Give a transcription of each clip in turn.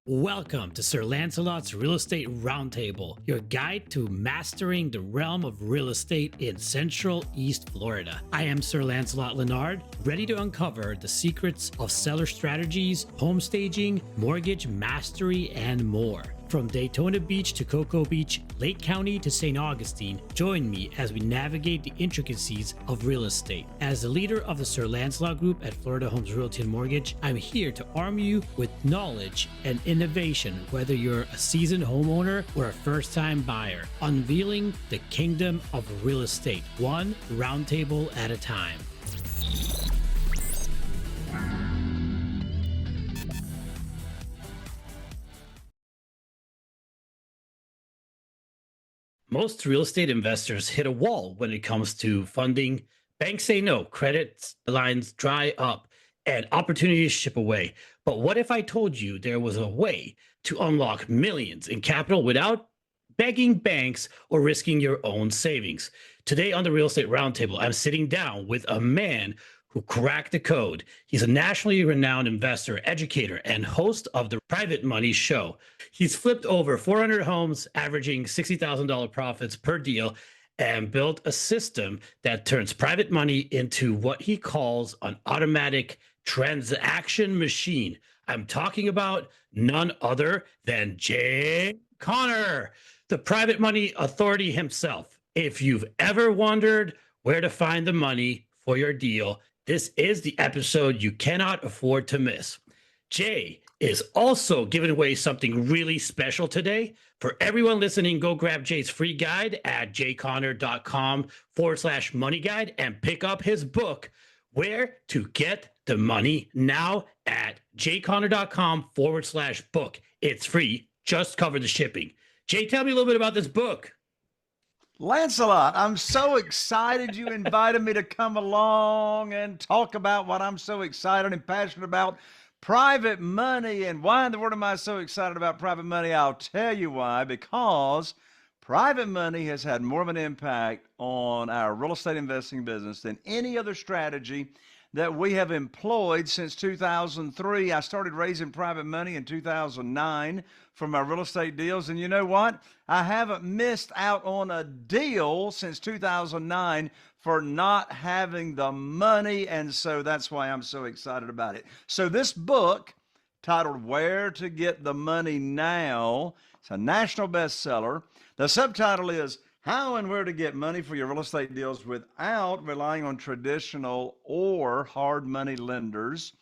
Welcome to Sir Lancelot's Real Estate Roundtable, your guide to mastering the realm of real estate in Central East Florida. I am Sir Lancelot Lenard, ready to uncover the secrets of seller strategies, home staging, mortgage mastery, and more. From Daytona Beach to Cocoa Beach, Lake County to St. Augustine, join me as we navigate the intricacies of real estate. As the leader of the Sir Lancelot Group at Florida Homes Realty and Mortgage, I'm here to arm you with knowledge and innovation, whether you're a seasoned homeowner or a first-time buyer, unveiling the kingdom of real estate, one roundtable at a time. Most real estate investors hit a wall when it comes to funding. Banks say no, credit lines dry up, and opportunities ship away. But what if I told you there was a way to unlock millions in capital without begging banks or risking your own savings? Today on the Real Estate Roundtable, I'm sitting down with a man who cracked the code. He's a nationally renowned investor, educator, and host of the Private Money Show. He's flipped over 400 homes, averaging $60,000 profits per deal, and built a system that turns private money into what he calls an automatic transaction machine. I'm talking about none other than Jay Conner, the private money authority himself. If you've ever wondered where to find the money for your deal, this is the episode you cannot afford to miss. Jay is also giving away something really special today. For everyone listening, go grab Jay's free guide at jayconner.com/money guide and pick up his book, Where to Get the Money Now, at jayconner.com/book. It's free. Just cover the shipping. Jay, tell me a little bit about this book. Lancelot, I'm so excited you invited me to come along and talk about what I'm so excited and passionate about, private money. And why in the world am I so excited about private money? I'll tell you why. Because private money has had more of an impact on our real estate investing business than any other strategy that we have employed since 2003. I started raising private money in 2009 from my real estate deals. And you know what? I haven't missed out on a deal since 2009 for not having the money. And so that's why I'm so excited about it. So this book, titled Where to Get the Money Now, it's a national bestseller. The subtitle is How and Where to Get Money for Your Real Estate Deals Without Relying on Traditional or Hard Money Lenders.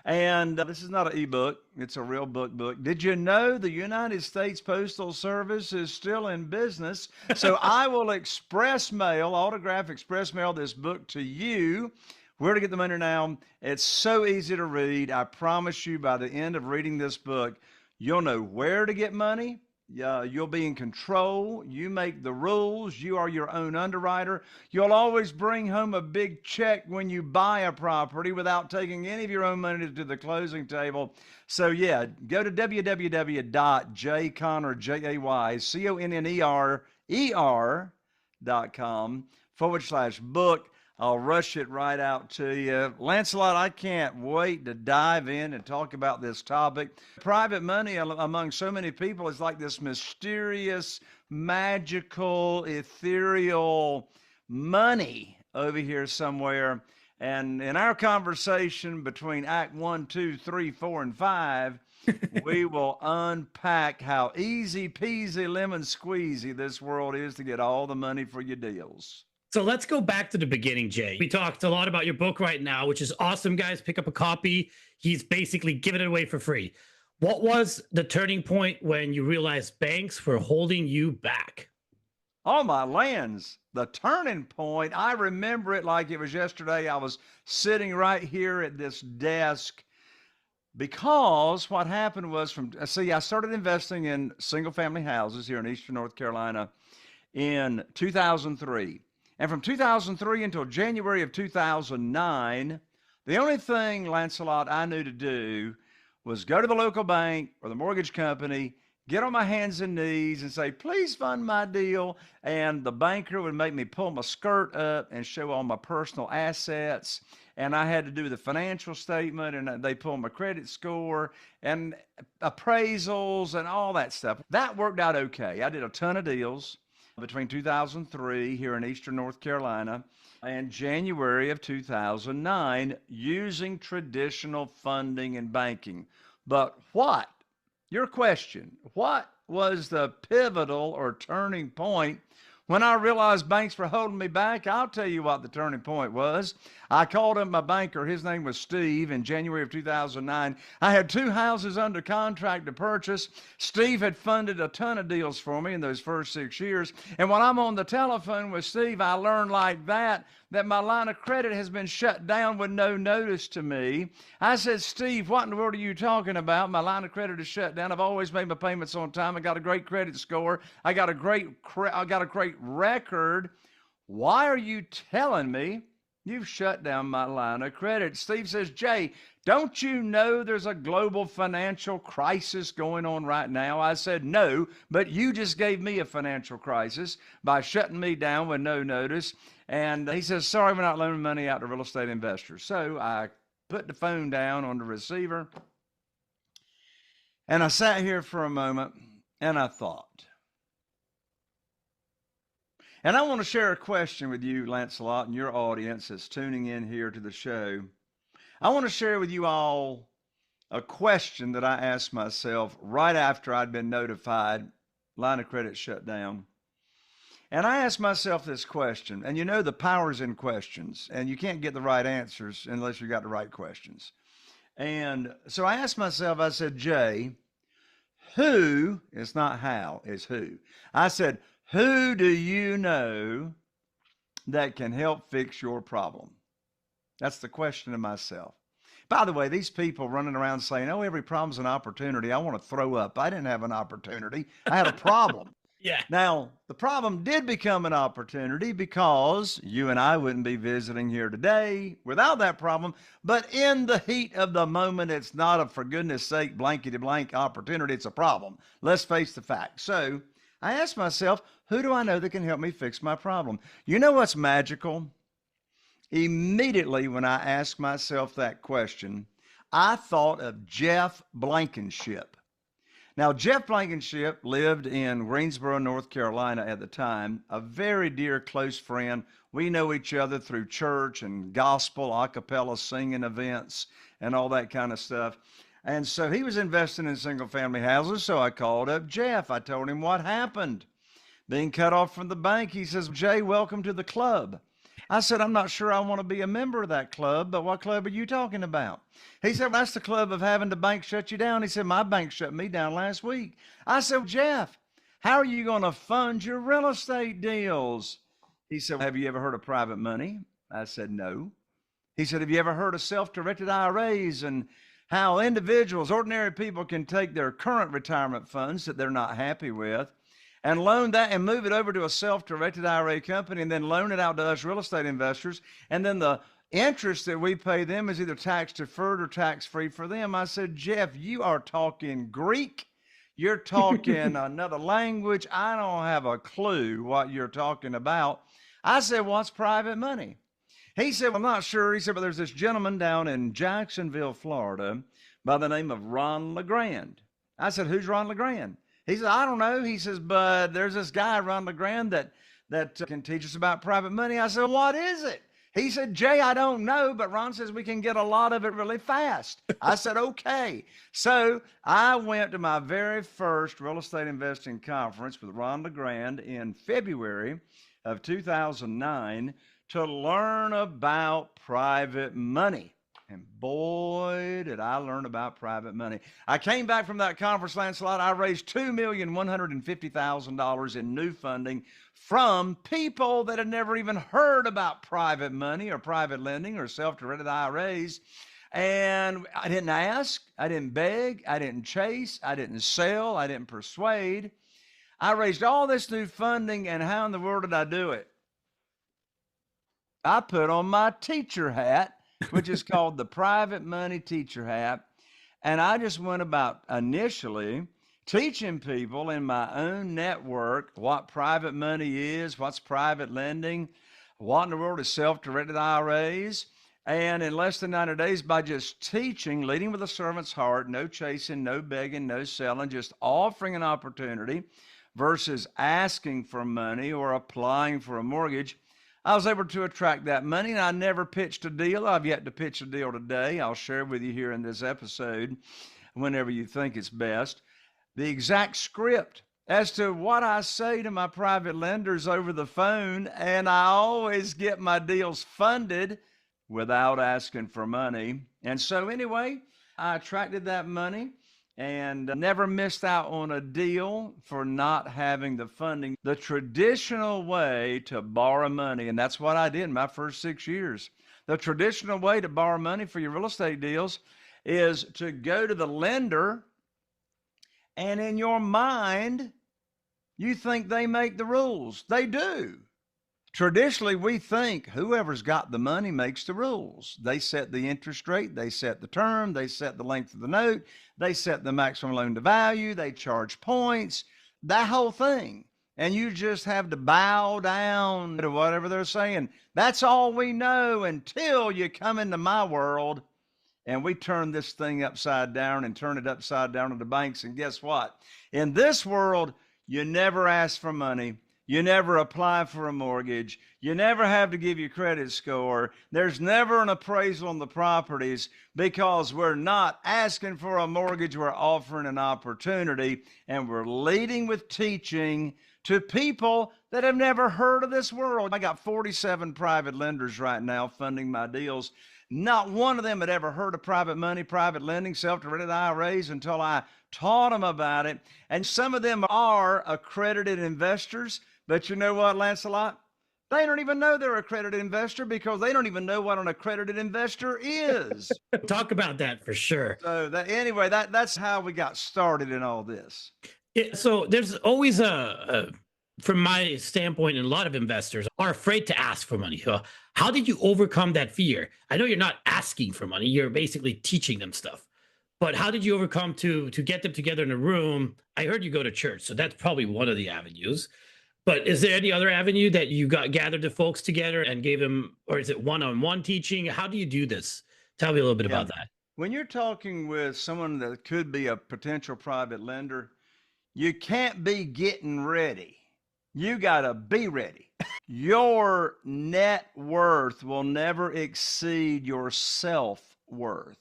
And this is not an ebook, it's a real book. Did you know the United States Postal Service is still in business? So I will autograph express mail this book to you. Where to Get the Money Now. It's so easy to read. I promise you, by the end of reading this book, you'll know where to get money. You'll be in control. You make the rules. You are your own underwriter. You'll always bring home a big check when you buy a property without taking any of your own money to the closing table. So yeah, go to www.jayconner.com/book. I'll rush it right out to you. Lancelot, I can't wait to dive in and talk about this topic. Private money among so many people is like this mysterious, magical, ethereal money over here somewhere. And in our conversation between Act 1, 2, 3, 4, and 5, we will unpack how easy peasy lemon squeezy this world is to get all the money for your deals. So let's go back to the beginning, Jay. We talked a lot about your book right now, which is awesome, guys. Pick up a copy. He's basically giving it away for free. What was the turning point when you realized banks were holding you back? Oh, my lands. The turning point, I remember it like it was yesterday. I was sitting right here at this desk because what happened was I started investing in single family houses here in Eastern North Carolina in 2003. And from 2003 until January of 2009, the only thing, Lancelot, I knew to do was go to the local bank or the mortgage company, get on my hands and knees and say, please fund my deal. And the banker would make me pull my skirt up and show all my personal assets. And I had to do the financial statement, and they pull my credit score and appraisals and all that stuff. That worked out okay. I did a ton of deals between 2003 here in Eastern North Carolina and January of 2009 using traditional funding and banking. But what? Your question, what was the pivotal or turning point when I realized banks were holding me back? I'll tell you what the turning point was. I called up my banker. His name was Steve in January of 2009. I had 2 houses under contract to purchase. Steve had funded a ton of deals for me in those first 6 years. And when I'm on the telephone with Steve, I learned like that my line of credit has been shut down with no notice to me. I said, Steve, what in the world are you talking about? My line of credit is shut down. I've always made my payments on time. I got a great credit score. I got a great record. Why are you telling me you've shut down my line of credit? Steve says, Jay, don't you know there's a global financial crisis going on right now? I said, no, but you just gave me a financial crisis by shutting me down with no notice. And he says, sorry, we're not loaning money out to real estate investors. So I put the phone down on the receiver, and I sat here for a moment and I thought. And I want to share a question with you, Lancelot, and your audience that's tuning in here to the show. I want to share with you all a question that I asked myself right after I'd been notified line of credit shut down. And I asked myself this question, and you know the power's in questions, and you can't get the right answers unless you got the right questions. And so I asked myself, I said, Jay, who, it's not how, it's who. I said, who do you know that can help fix your problem? That's the question to myself. By the way, these people running around saying, oh, every problem's an opportunity. I want to throw up. I didn't have an opportunity. I had a problem. Yeah. Now, the problem did become an opportunity because you and I wouldn't be visiting here today without that problem. But in the heat of the moment, it's not a, for goodness sake, blankety blank opportunity. It's a problem. Let's face the facts. So I asked myself, who do I know that can help me fix my problem? You know what's magical? Immediately when I asked myself that question, I thought of Jeff Blankenship. Now, Jeff Blankenship lived in Greensboro, North Carolina at the time, a very dear close friend. We know each other through church and gospel, a cappella singing events and all that kind of stuff. And so he was investing in single family houses. So I called up Jeff. I told him what happened. Being cut off from the bank, he says, Jay, welcome to the club. I said, I'm not sure I want to be a member of that club, but what club are you talking about? He said, well, that's the club of having the bank shut you down. He said, my bank shut me down last week. I said, Jeff, how are you going to fund your real estate deals? He said, have you ever heard of private money? I said, no. He said, have you ever heard of self-directed IRAs and how individuals, ordinary people can take their current retirement funds that they're not happy with and loan that and move it over to a self-directed IRA company and then loan it out to us real estate investors. And then the interest that we pay them is either tax deferred or tax free for them. I said, Jeff, you are talking Greek. You're talking another language. I don't have a clue what you're talking about. I said, what's private money? He said, well, I'm not sure. He said, but there's this gentleman down in Jacksonville, Florida by the name of Ron LeGrand. I said, who's Ron LeGrand? He said, I don't know. He says, but there's this guy, Ron LeGrand, that can teach us about private money. I said, what is it? He said, Jay, I don't know, but Ron says we can get a lot of it really fast. I said, okay. So I went to my very first real estate investing conference with Ron LeGrand in February of 2009 to learn about private money. And boy, did I learn about private money. I came back from that conference, Lancelot. I raised $2,150,000 in new funding from people that had never even heard about private money or private lending or self-directed IRAs. And I didn't ask, I didn't beg, I didn't chase, I didn't sell, I didn't persuade. I raised all this new funding, and how in the world did I do it? I put on my teacher hat, which is called the private money teacher hat. And I just went about initially teaching people in my own network what private money is, what's private lending, what in the world is self-directed IRAs. And in less than 90 days, by just teaching, leading with a servant's heart, no chasing, no begging, no selling, just offering an opportunity versus asking for money or applying for a mortgage, I was able to attract that money. And I never pitched a deal. I've yet to pitch a deal today. I'll share with you here in this episode, whenever you think it's best, the exact script as to what I say to my private lenders over the phone. And I always get my deals funded without asking for money. And so anyway, I attracted that money and never missed out on a deal for not having the funding. The traditional way to borrow money, and that's what I did in my first 6 years. The traditional way to borrow money for your real estate deals is to go to the lender, and in your mind, you think they make the rules. They do. Traditionally, we think whoever's got the money makes the rules. They set the interest rate, they set the term, they set the length of the note, they set the maximum loan to value, they charge points, that whole thing. And you just have to bow down to whatever they're saying. That's all we know until you come into my world and we turn this thing upside down and turn it upside down to the banks. And guess what? In this world, you never ask for money. You never apply for a mortgage. You never have to give your credit score. There's never an appraisal on the properties because we're not asking for a mortgage. We're offering an opportunity, and we're leading with teaching to people that have never heard of this world. I got 47 private lenders right now funding my deals. Not one of them had ever heard of private money, private lending, self-directed IRAs until I taught them about it. And some of them are accredited investors. But you know what, Lancelot? They don't even know they're an accredited investor because they don't even know what an accredited investor is. Talk about that for sure. So anyway, that's how we got started in all this. Yeah, so there's always from my standpoint, and a lot of investors are afraid to ask for money. How did you overcome that fear? I know you're not asking for money. You're basically teaching them stuff. But how did you overcome to get them together in a room? I heard you go to church, so that's probably one of the avenues. But is there any other avenue that you gathered the folks together and gave them, or is it one-on-one teaching? How do you do this? Tell me a little bit about that. When you're talking with someone that could be a potential private lender, you can't be getting ready. You got to be ready. Your net worth will never exceed your self-worth.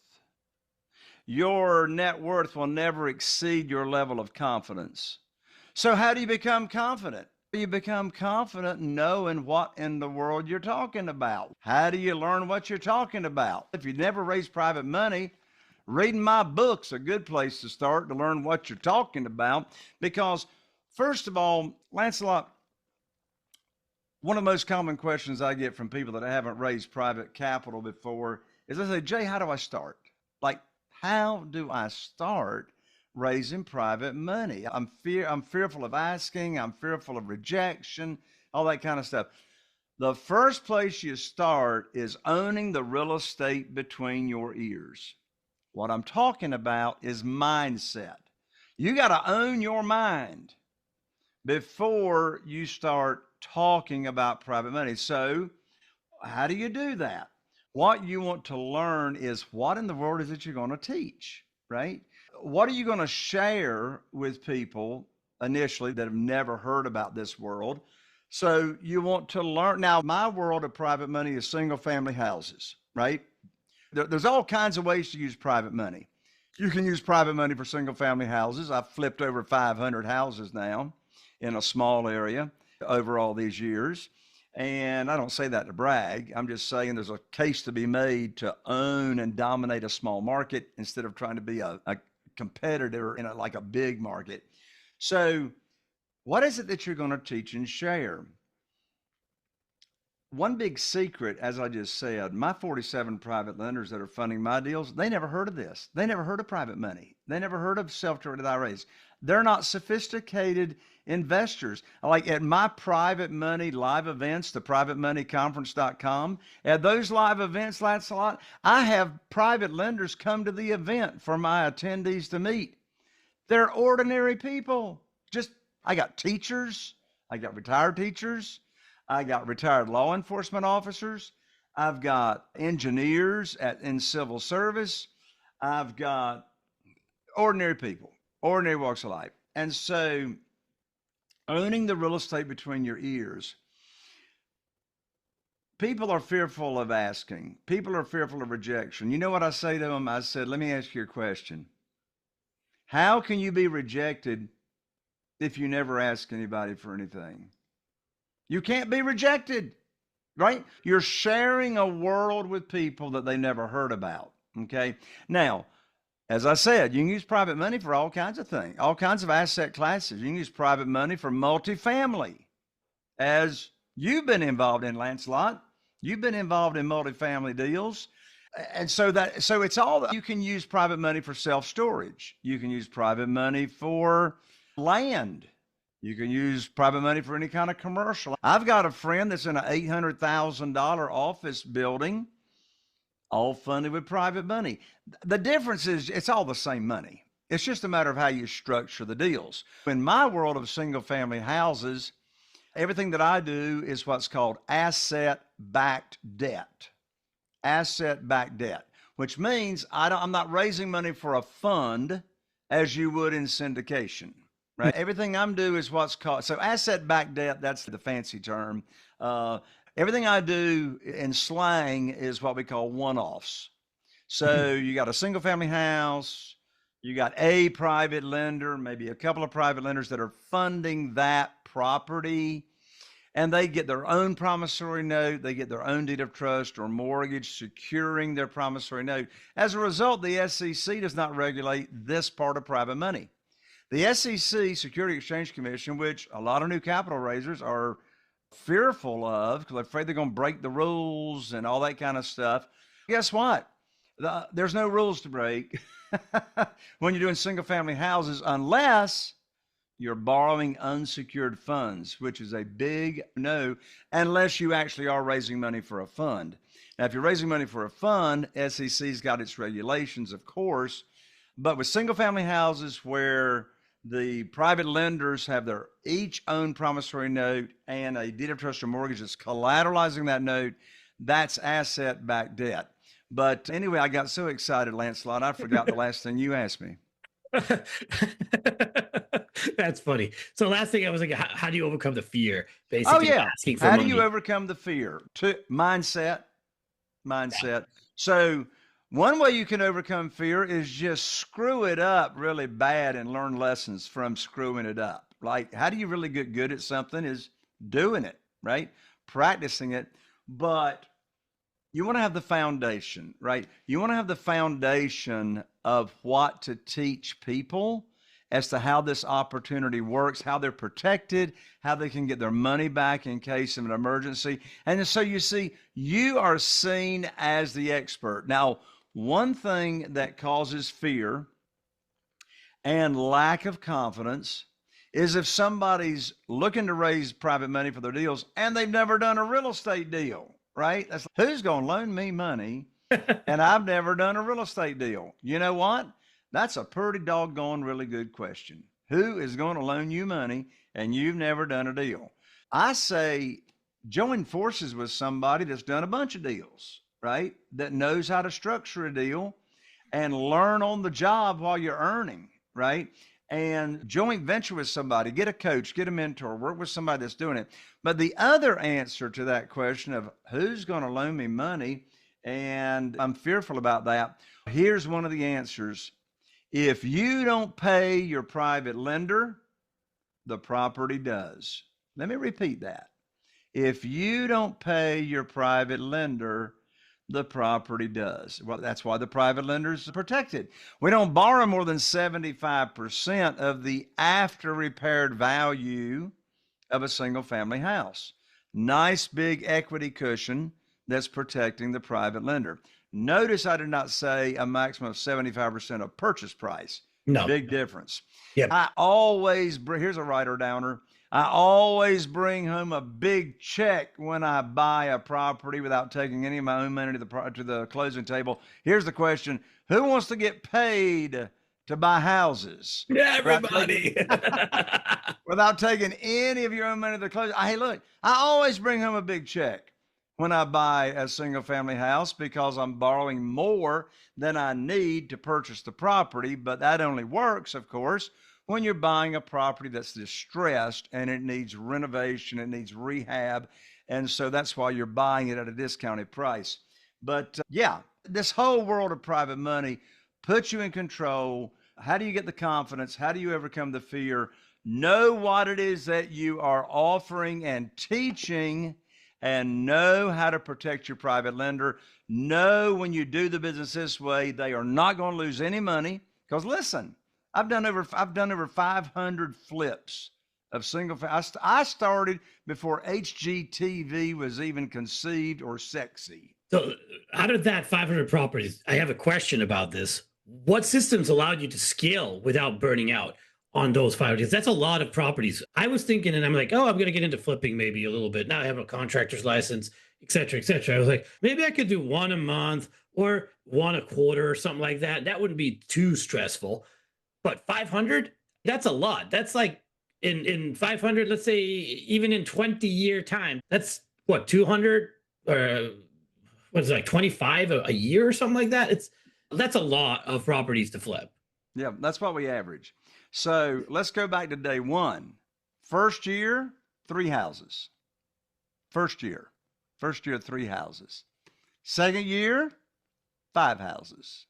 Your net worth will never exceed your level of confidence. So how do you become confident? You become confident knowing what in the world you're talking about. How do you learn what you're talking about? If you've never raised private money, reading my book's a good place to start to learn what you're talking about. Because first of all, Lancelot, one of the most common questions I get from people that haven't raised private capital before is they say, Jay, how do I start? Like, how do I start raising private money? I'm fearful of asking. I'm fearful of rejection, all that kind of stuff. The first place you start is owning the real estate between your ears. What I'm talking about is mindset. You got to own your mind before you start talking about private money. So how do you do that? What you want to learn is what in the world is it you're going to teach, right? What are you going to share with people initially that have never heard about this world? So you want to learn. Now, my world of private money is single family houses, right? There's all kinds of ways to use private money. You can use private money for single family houses. I've flipped over 500 houses now in a small area over all these years. And I don't say that to brag. I'm just saying there's a case to be made to own and dominate a small market instead of trying to be a competitor in like a big market. So what is it that you're going to teach and share? One big secret, as I just said, my 47 private lenders that are funding my deals, they never heard of this. They never heard of private money. They never heard of self-directed IRAs. They're not sophisticated investors. Like at my private money live events, the privatemoneyconference.com, at those live events, Lancelot, I have private lenders come to the event for my attendees to meet. They're ordinary people. I got teachers. I got retired teachers. I got retired law enforcement officers. I've got engineers in civil service. I've got ordinary people, ordinary walks of life. And so owning the real estate between your ears, people are fearful of asking. People are fearful of rejection. You know what I say to them? I said, let me ask you a question. How can you be rejected if you never ask anybody for anything? You can't be rejected, right? You're sharing a world with people that they never heard about, okay? Now, as I said, you can use private money for all kinds of things, all kinds of asset classes. You can use private money for multifamily, as you've been involved in, Lancelot. You've been involved in multifamily deals. And so it's all, you can use private money for self-storage. You can use private money for land. You can use private money for any kind of commercial. I've got a friend that's in an $800,000 office building, all funded with private money. The difference is it's all the same money. It's just a matter of how you structure the deals. In my world of single family houses, everything that I do is what's called asset-backed debt. Asset-backed debt, which means I'm not raising money for a fund as you would in syndication, right? Everything I'm doing is what's called, so asset-backed debt, that's the fancy term. Everything I do in slang is what we call one-offs. So you got a single family house, you got a private lender, maybe a couple of private lenders that are funding that property, and they get their own promissory note, they get their own deed of trust or mortgage securing their promissory note. As a result, the SEC does not regulate this part of private money. The SEC, Security Exchange Commission, which a lot of new capital raisers are fearful of because they're afraid they're going to break the rules and all that kind of stuff. Guess what? There's no rules to break when you're doing single family houses unless you're borrowing unsecured funds, which is a big no, unless you actually are raising money for a fund. Now, if you're raising money for a fund, SEC's got its regulations, of course, but with single family houses where the private lenders have their each own promissory note and a deed of trust or mortgage that's collateralizing that note, that's asset-backed debt. But anyway, I got so excited, Lancelot, I forgot the last thing you asked me. That's funny. So last thing I was like, how do you overcome the fear? Basically, asking for how money. do you overcome the fear? Mindset. Yeah. So one way you can overcome fear is just screw it up really bad and learn lessons from screwing it up. Like, how do you really get good at something is doing it, right? Practicing it. But you want to have the foundation, right? You want to have the foundation of what to teach people as to how this opportunity works, how they're protected, how they can get their money back in case of an emergency. And so you see, you are seen as the expert. Now, one thing that causes fear and lack of confidence is if somebody's looking to raise private money for their deals and they've never done a real estate deal, right? That's who's going to loan me money and I've never done a real estate deal. You know what? That's a pretty doggone really good question. Who is going to loan you money and you've never done a deal? I say join forces with somebody that's done a bunch of deals, right? That knows how to structure a deal and learn on the job while you're earning, right? And joint venture with somebody, get a coach, get a mentor, work with somebody that's doing it. But the other answer to that question of who's going to loan me money and I'm fearful about that, here's one of the answers. If you don't pay your private lender, the property does. Let me repeat that. If you don't pay your private lender, the property does. Well, that's why the private lenders are protected. We don't borrow more than 75% of the after repaired value of a single family house. Nice big equity cushion that's protecting the private lender. Notice I did not say a maximum of 75% of purchase price. No. Big difference. Yep. I always bring, here's a writer downer. I always bring home a big check when I buy a property without taking any of my own money to the closing table. Here's the question. Who wants to get paid to buy houses. Yeah, without everybody. taking, without taking any of your own money to close. Hey, look, I always bring home a big check when I buy a single family house because I'm borrowing more than I need to purchase the property. But that only works, of course, when you're buying a property that's distressed and it needs renovation, it needs rehab. And so that's why you're buying it at a discounted price. But yeah, this whole world of private money puts you in control. How do you get the confidence? How do you overcome the fear? Know what it is that you are offering and teaching, and know how to protect your private lender. Know when you do the business this way, they are not going to lose any money. Because listen, I've done over 500 flips of single family. I started before HGTV was even conceived or sexy. So out of that 500 properties, I have a question about this. What systems allowed you to scale without burning out on those 500? Because that's a lot of properties. I was thinking, and I'm like, oh, I'm going to get into flipping maybe a little bit. Now I have a contractor's license, et cetera, et cetera. I was like, maybe I could do one a month or one a quarter or something like that. That wouldn't be too stressful. But 500, that's a lot. That's like in 500, let's say even in 20-year time, that's what, 200 or what's it, like 25 a year or something like that? That's a lot of properties to flip. Yeah, that's what we average. So let's go back to day one. First year, 3 houses. First year, 3 houses. Second year, 5 houses.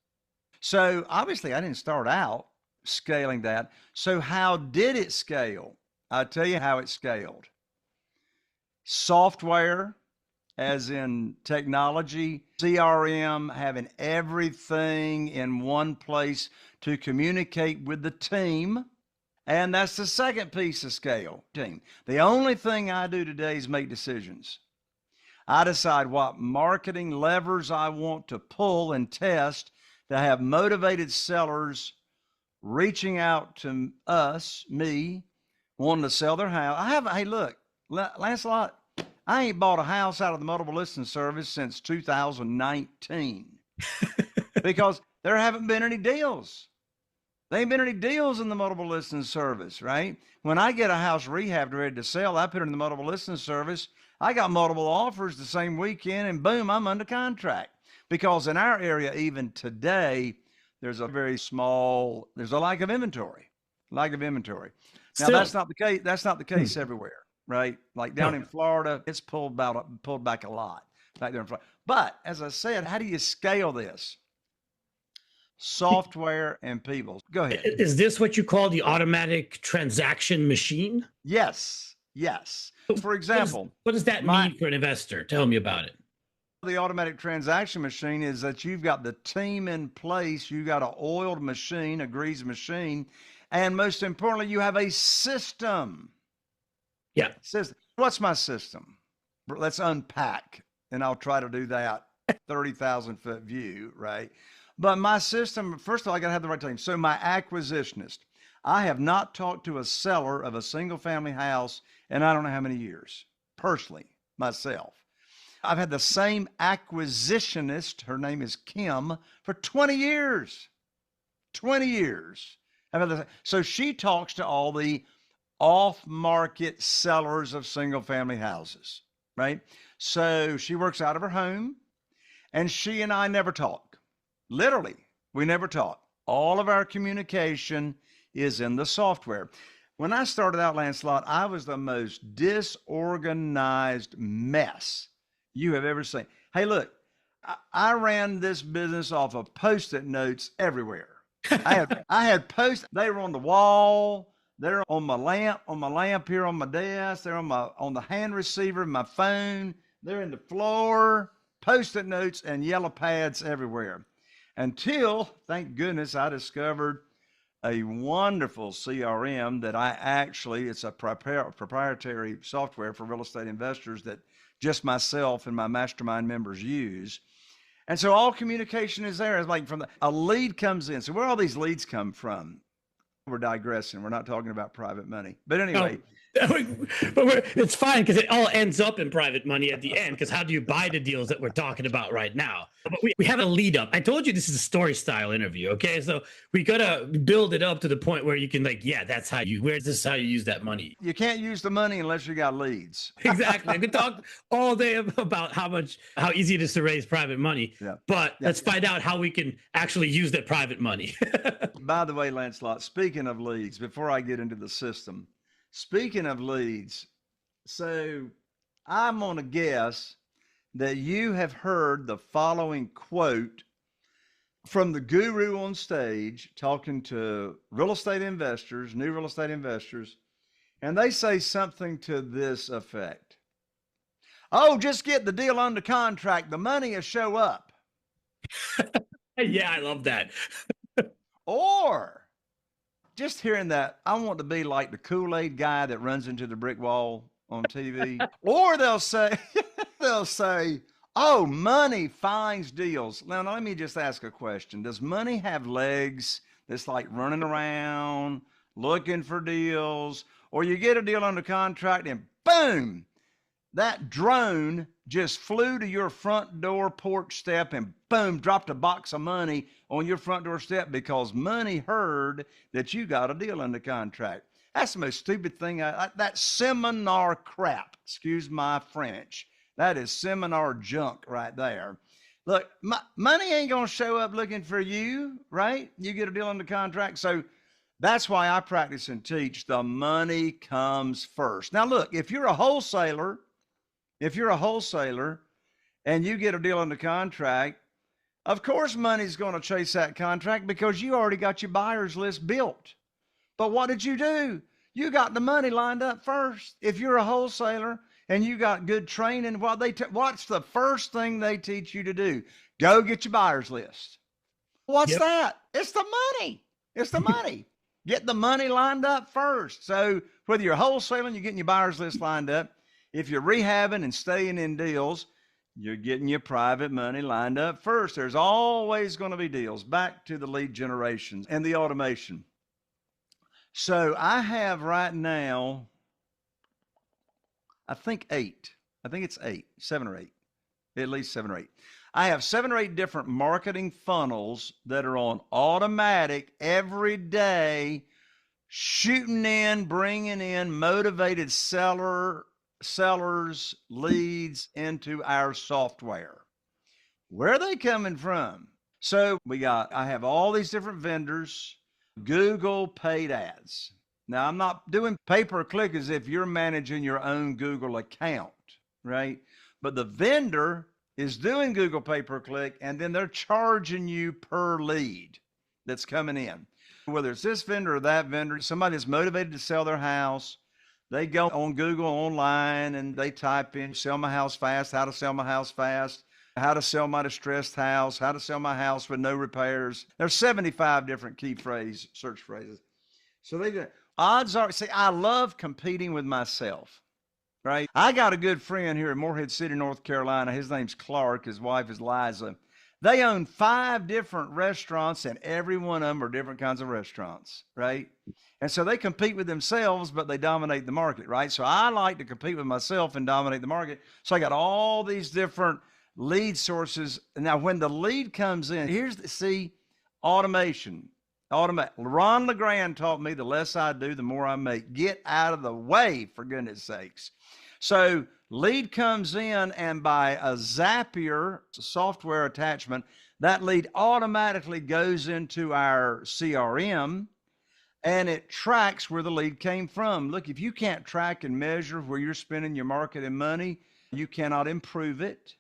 So obviously I didn't start out scaling that. So how did it scale? I'll tell you how it scaled. Software, as in technology, CRM, having everything in one place to communicate with the team. And that's the second piece of scale, team. The only thing I do today is make decisions. I decide what marketing levers I want to pull and test to have motivated sellers reaching out to us, me, wanting to sell their house. Hey, look, Lancelot, I ain't bought a house out of the multiple listing service since 2019 because there haven't been any deals. There ain't been any deals in the multiple listing service, right? When I get a house rehabbed ready to sell, I put it in the multiple listing service. I got multiple offers the same weekend and boom, I'm under contract. Because in our area, even today, there's a lack of inventory. Now, that's not the case. That's not the case everywhere, right? Like down in Florida, it's pulled back a lot back there in Florida. But as I said, how do you scale this? Software and people. Go ahead. Is this what you call the automatic transaction machine? Yes. For example, what does that mean for an investor? Tell me about it. The automatic transaction machine is that you've got the team in place, you got an oiled machine, a greased machine, and most importantly, you have a system. Yeah. What's my system? Let's unpack, and I'll try to do that 30,000-foot view, right? But my system, first of all, I got to have the right team. So my acquisitionist, I have not talked to a seller of a single family house in I don't know how many years, personally, myself. I've had the same acquisitionist, her name is Kim, for 20 years. 20 years. So she talks to all the off-market sellers of single-family houses, right? So she works out of her home, and she and I never talk. Literally, we never talk. All of our communication is in the software. When I started out, Lancelot, I was the most disorganized mess you have ever seen. Hey, look, I ran this business off of Post-it notes everywhere. I had Post. They were on the wall. They're on my lamp here on my desk. They're on the hand receiver of my phone. They're in the floor. Post-it notes and yellow pads everywhere. Until, thank goodness, I discovered a wonderful CRM that it's a proprietary software for real estate investors that just myself and my mastermind members use. And so all communication is there. It's like a lead comes in. So where all these leads come from, we're digressing. We're not talking about private money. But anyway, But it's fine because it all ends up in private money at the end. Because how do you buy the deals that we're talking about right now? But we have a lead up. I told you this is a story style interview. Okay, so we gotta build it up to the point where you can yeah, that's how you. Where's this how you use that money? You can't use the money unless you got leads. Exactly. I could talk all day about how easy it is to raise private money. Yeah. But let's find out how we can actually use that private money. By the way, Lancelot, speaking of leads, before I get into the system, speaking of leads, so I'm going to guess that you have heard the following quote from the guru on stage talking to real estate investors, new real estate investors, and they say something to this effect. Oh, just get the deal under contract. The money will show up. Yeah, I love that. Or just hearing that, I want to be like the Kool-Aid guy that runs into the brick wall on TV. Or they'll say, oh, money finds deals. Now, let me just ask a question. Does money have legs that's like running around, looking for deals? Or you get a deal under contract and boom, that drone just flew to your front door porch step and boom, dropped a box of money on your front door step because money heard that you got a deal under contract. That's the most stupid thing. That seminar crap, excuse my French. That is seminar junk right there. Look, money ain't going to show up looking for you, right? You get a deal under contract. So that's why I practice and teach the money comes first. Now, look, if you're a wholesaler and you get a deal under contract, of course money's going to chase that contract because you already got your buyer's list built. But what did you do? You got the money lined up first. If you're a wholesaler and you got good training, what's the first thing they teach you to do? Go get your buyer's list. What's that? It's the money. It's the money. Get the money lined up first. So whether you're wholesaling, you're getting your buyer's list lined up. If you're rehabbing and staying in deals, you're getting your private money lined up first. There's always going to be deals. Back to the lead generation and the automation. So I have right now, I think it's 7 or 8, at least 7 or 8. I have 7 or 8 different marketing funnels that are on automatic every day, shooting in, bringing in motivated sellers, leads into our software. Where are they coming from? So I have all these different vendors, Google paid ads. Now, I'm not doing pay-per-click as if you're managing your own Google account, right? But the vendor is doing Google pay-per-click, and then they're charging you per lead that's coming in. Whether it's this vendor or that vendor, somebody that's motivated to sell their house, they go on Google online and they type in, sell my house fast, how to sell my house fast, how to sell my distressed house, how to sell my house with no repairs. There's 75 different key search phrases. So odds are, see, I love competing with myself, right? I got a good friend here in Morehead City, North Carolina. His name's Clark. His wife is Liza. They own 5 different restaurants, and every one of them are different kinds of restaurants, right? And so they compete with themselves, but they dominate the market, right? So I like to compete with myself and dominate the market. So I got all these different lead sources. Now, when the lead comes in, automation. Ron LeGrand taught me the less I do, the more I make. Get out of the way, for goodness sakes. So lead comes in, and by a Zapier software attachment, that lead automatically goes into our CRM, and it tracks where the lead came from. Look, if you can't track and measure where you're spending your marketing money, you cannot improve it.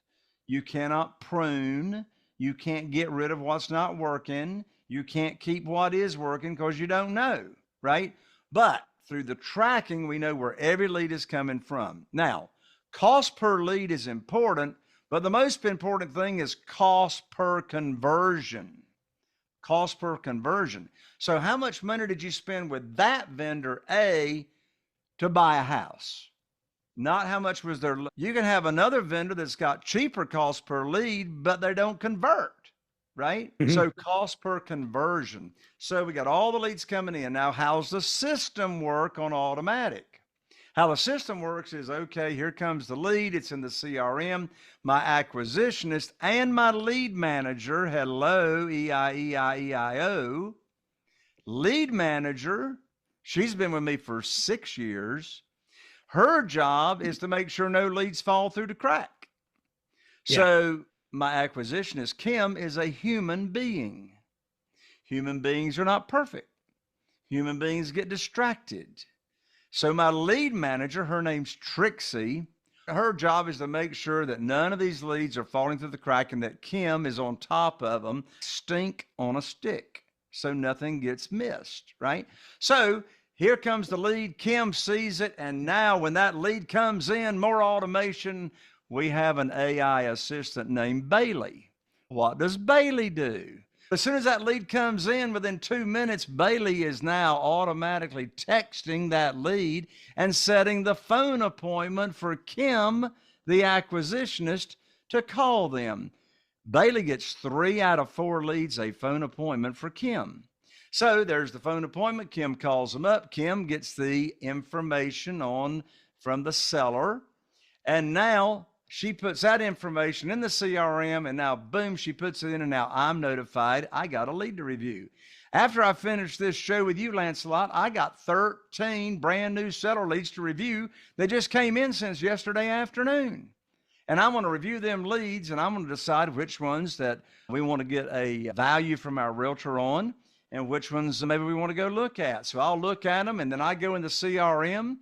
You cannot prune. You can't get rid of what's not working. You can't keep what is working because you don't know, right? But through the tracking, we know where every lead is coming from. Now, cost per lead is important, but the most important thing is cost per conversion. Cost per conversion. So how much money did you spend with that vendor A to buy a house? Not how much was their. You can have another vendor that's got cheaper cost per lead, but they don't convert, right? Mm-hmm. So cost per conversion. So we got all the leads coming in. Now, how's the system work on automatic? How the system works is, okay, here comes the lead. It's in the CRM. My acquisitionist and my lead manager, hello, EIEIEIO, lead manager, she's been with me for 6 years. Her job is to make sure no leads fall through the crack. Yeah. So my acquisitionist, Kim, is a human being. Human beings are not perfect. Human beings get distracted. So my lead manager, her name's Trixie, her job is to make sure that none of these leads are falling through the crack and that Kim is on top of them, stink on a stick, so nothing gets missed, right? So here comes the lead. Kim sees it, and now when that lead comes in, more automation, we have an AI assistant named Bailey. What does Bailey do? As soon as that lead comes in, within 2 minutes, Bailey is now automatically texting that lead and setting the phone appointment for Kim, the acquisitionist, to call them. Bailey gets 3 out of 4 leads a phone appointment for Kim. So there's the phone appointment. Kim calls them up. Kim gets the information from the seller. And now she puts that information in the CRM, and now, boom, she puts it in, and now I'm notified I got a lead to review. After I finish this show with you, Lancelot, I got 13 brand new seller leads to review. They just came in since yesterday afternoon. And I'm going to review them leads, and I'm going to decide which ones that we want to get a value from our realtor on and which ones maybe we want to go look at. So I'll look at them, and then I go in the CRM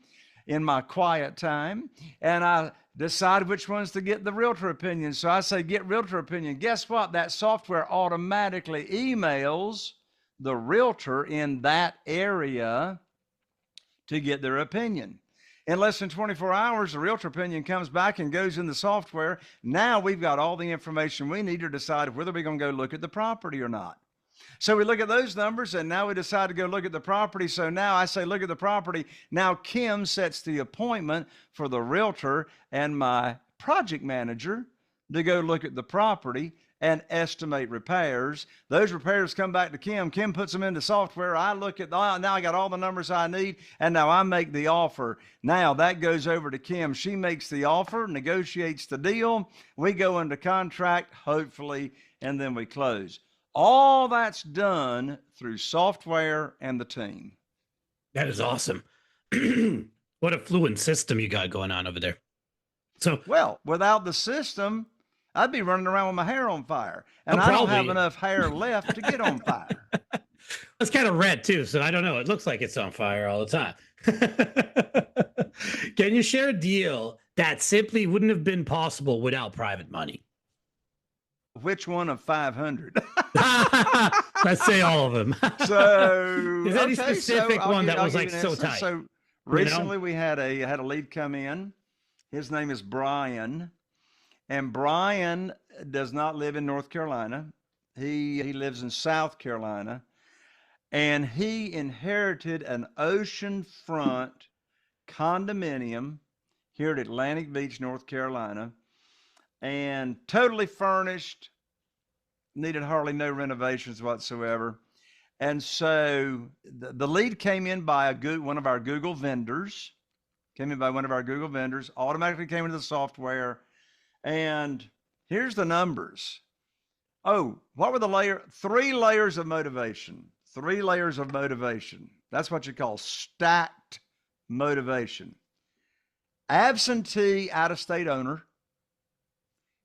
in my quiet time, and I decide which ones to get the realtor opinion. So I say, get realtor opinion. Guess what? That software automatically emails the realtor in that area to get their opinion. In less than 24 hours, the realtor opinion comes back and goes in the software. Now we've got all the information we need to decide whether we're going to go look at the property or not. So we look at those numbers, and now we decide to go look at the property. So now I say, look at the property. Now Kim sets the appointment for the realtor and my project manager to go look at the property and estimate repairs. Those repairs come back to Kim. Kim puts them into software. I look at, now I got all the numbers I need, and now I make the offer. Now that goes over to Kim. She makes the offer, negotiates the deal. We go into contract, hopefully, and then we close. All that's done through software and the team. That is awesome. What a fluent system you got going on over there. So, well, without the system, I'd be running around with my hair on fire, and I don't have enough hair left to get on fire. It's kind of red too, so I don't know. It looks like it's on fire all the time. Can you share a deal that simply wouldn't have been possible without private money? Which one of 500? Let's say all of them. So, is there any specific one that was like so tight? So recently we had a lead come in. His name is Brian, and Brian does not live in North Carolina. He lives in South Carolina, and he inherited an oceanfront condominium here at Atlantic Beach, North Carolina, and totally furnished, needed hardly no renovations whatsoever. And so the lead came in by one of our Google vendors, automatically came into the software. And here's the numbers. Oh, what were the 3 layers of motivation? 3 layers of motivation. That's what you call stacked motivation. Absentee out-of-state owner,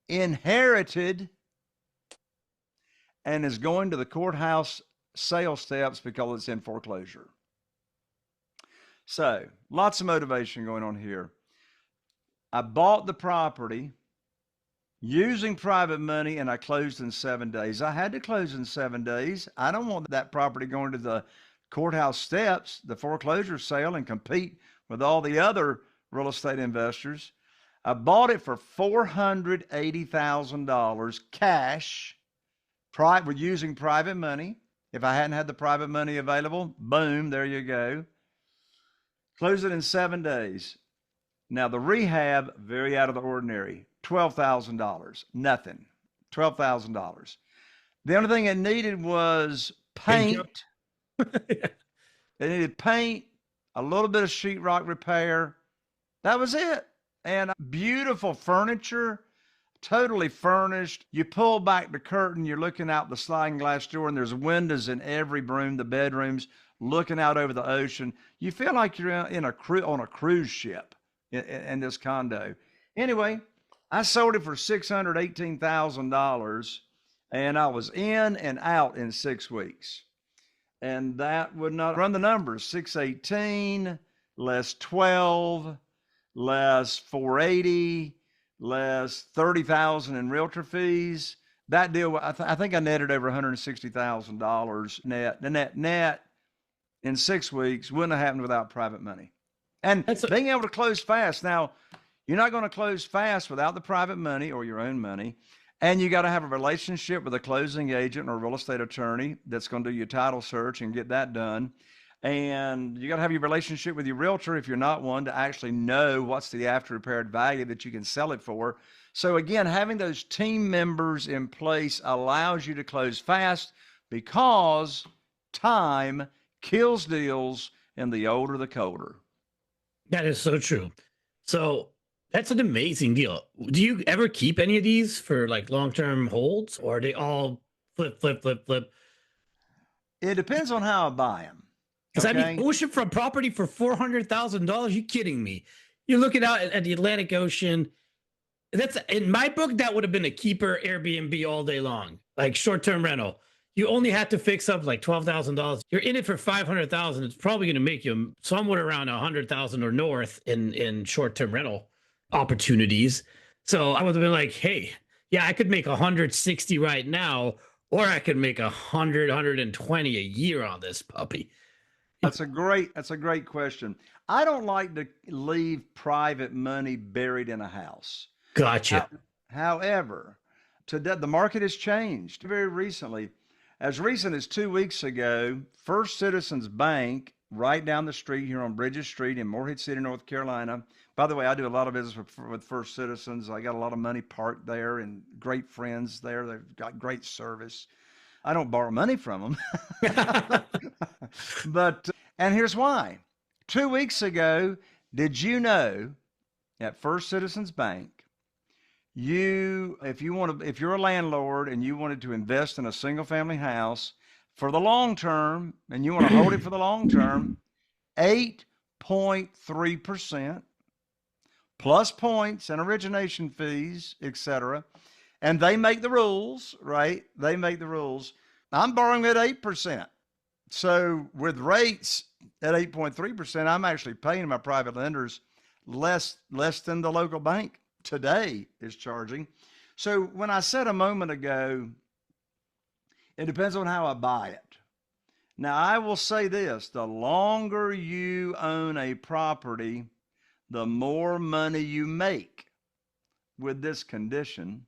inherited, and is going to the courthouse sale steps because it's in foreclosure. So lots of motivation going on here. I bought the property using private money, and I closed in 7 days. I had to close in 7 days. I don't want that property going to the courthouse steps, the foreclosure sale, and compete with all the other real estate investors. I bought it for $480,000 cash. We're using private money. If I hadn't had the private money available, boom, there you go. Closed it in 7 days. Now the rehab, very out of the ordinary, $12,000, nothing, $12,000. The only thing it needed was paint. It needed paint, a little bit of sheetrock repair, That was it. And beautiful furniture, totally furnished. You pull back the curtain, you're looking out the sliding glass door, and there's windows in every room, the bedrooms, looking out over the ocean. You feel like you're on a cruise ship in this condo. Anyway, I sold it for $618,000, and I was in and out in 6 weeks. And that would not run the numbers. 618 less 12 less 480 less 30,000 in realtor fees. That deal, I think I netted over $160,000 net. The net in 6 weeks wouldn't have happened without private money. And being able to close fast. Now, you're not going to close fast without the private money or your own money. And you got to have a relationship with a closing agent or a real estate attorney that's going to do your title search and get that done. And you got to have your relationship with your realtor, if you're not one, to actually know what's the after repaired value that you can sell it for. So again, having those team members in place allows you to close fast, because time kills deals, and the older, the colder. That is so true. So that's an amazing deal. Do you ever keep any of these for like long-term holds, or are they all flip? It depends on how I buy them. Because I mean, Oceanfront property for $400,000. You kidding me? You're looking out at the Atlantic Ocean. That's, in my book, that would have been a keeper Airbnb all day long, like short-term rental. You only have to fix up like $12,000. You're in it for $500,000. It's probably going to make you somewhere around $100,000 or north in short-term rental opportunities. So I would have been like, hey, yeah, I could make 160 right now, or I could make 100, 120 a year on this puppy. That's a great question. I don't like to leave private money buried in a house. Gotcha. However, today the market has changed very recently. As recent as 2 weeks ago, First Citizens Bank, right down the street here on Bridges Street in Morehead City, North Carolina. By the way, I do a lot of business with First Citizens. I got a lot of money parked there and great friends there. They've got great service. I don't borrow money from them. But, and here's why. 2 weeks ago, did you know at First Citizens Bank, if you're a landlord and you wanted to invest in a single family house for the long term, and you want to hold it for the long term, 8.3% plus points and origination fees, etc. And they make the rules, right? They make the rules. I'm borrowing at 8%. So with rates at 8.3%, I'm actually paying my private lenders less than the local bank today is charging. So when I said a moment ago, it depends on how I buy it. Now, I will say this, the longer you own a property, the more money you make with this condition.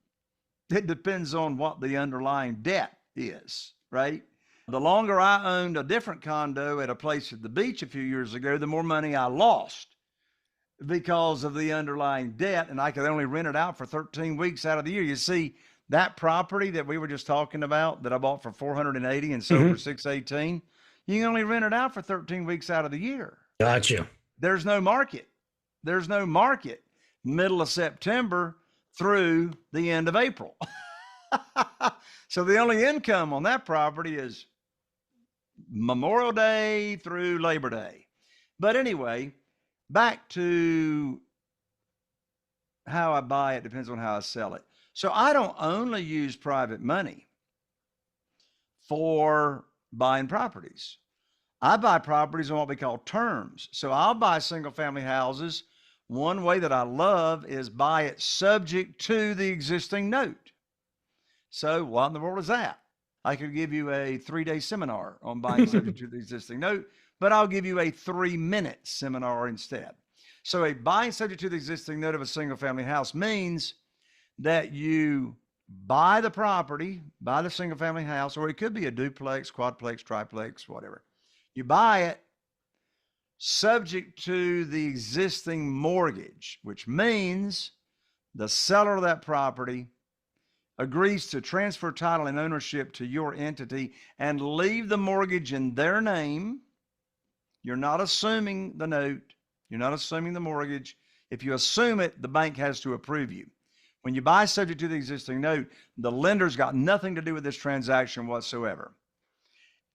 It depends on what the underlying debt is, right? The longer I owned a different condo at a place at the beach a few years ago, the more money I lost because of the underlying debt, and I could only rent it out for 13 weeks out of the year. You see, that property that we were just talking about that I bought for $480 and sold for $618, you can only rent it out for 13 weeks out of the year. Gotcha. There's no market. There's no market middle of September through the end of April. So the only income on that property is Memorial Day through Labor Day. But anyway, back to how I buy it depends on how I sell it. So I don't only use private money for buying properties. I buy properties on what we call terms. So I'll buy single family houses. One way that I love is buy it subject to the existing note. So what in the world is that? I could give you a 3-day seminar on buying subject to the existing note, but I'll give you a 3-minute seminar instead. So a buying subject to the existing note of a single family house means that you buy the property, buy the single family house, or it could be a duplex, quadplex, triplex, whatever. You buy it subject to the existing mortgage, which means the seller of that property agrees to transfer title and ownership to your entity and leave the mortgage in their name. You're not assuming the note. You're not assuming the mortgage. If you assume it, the bank has to approve you. When you buy subject to the existing note, the lender's got nothing to do with this transaction whatsoever.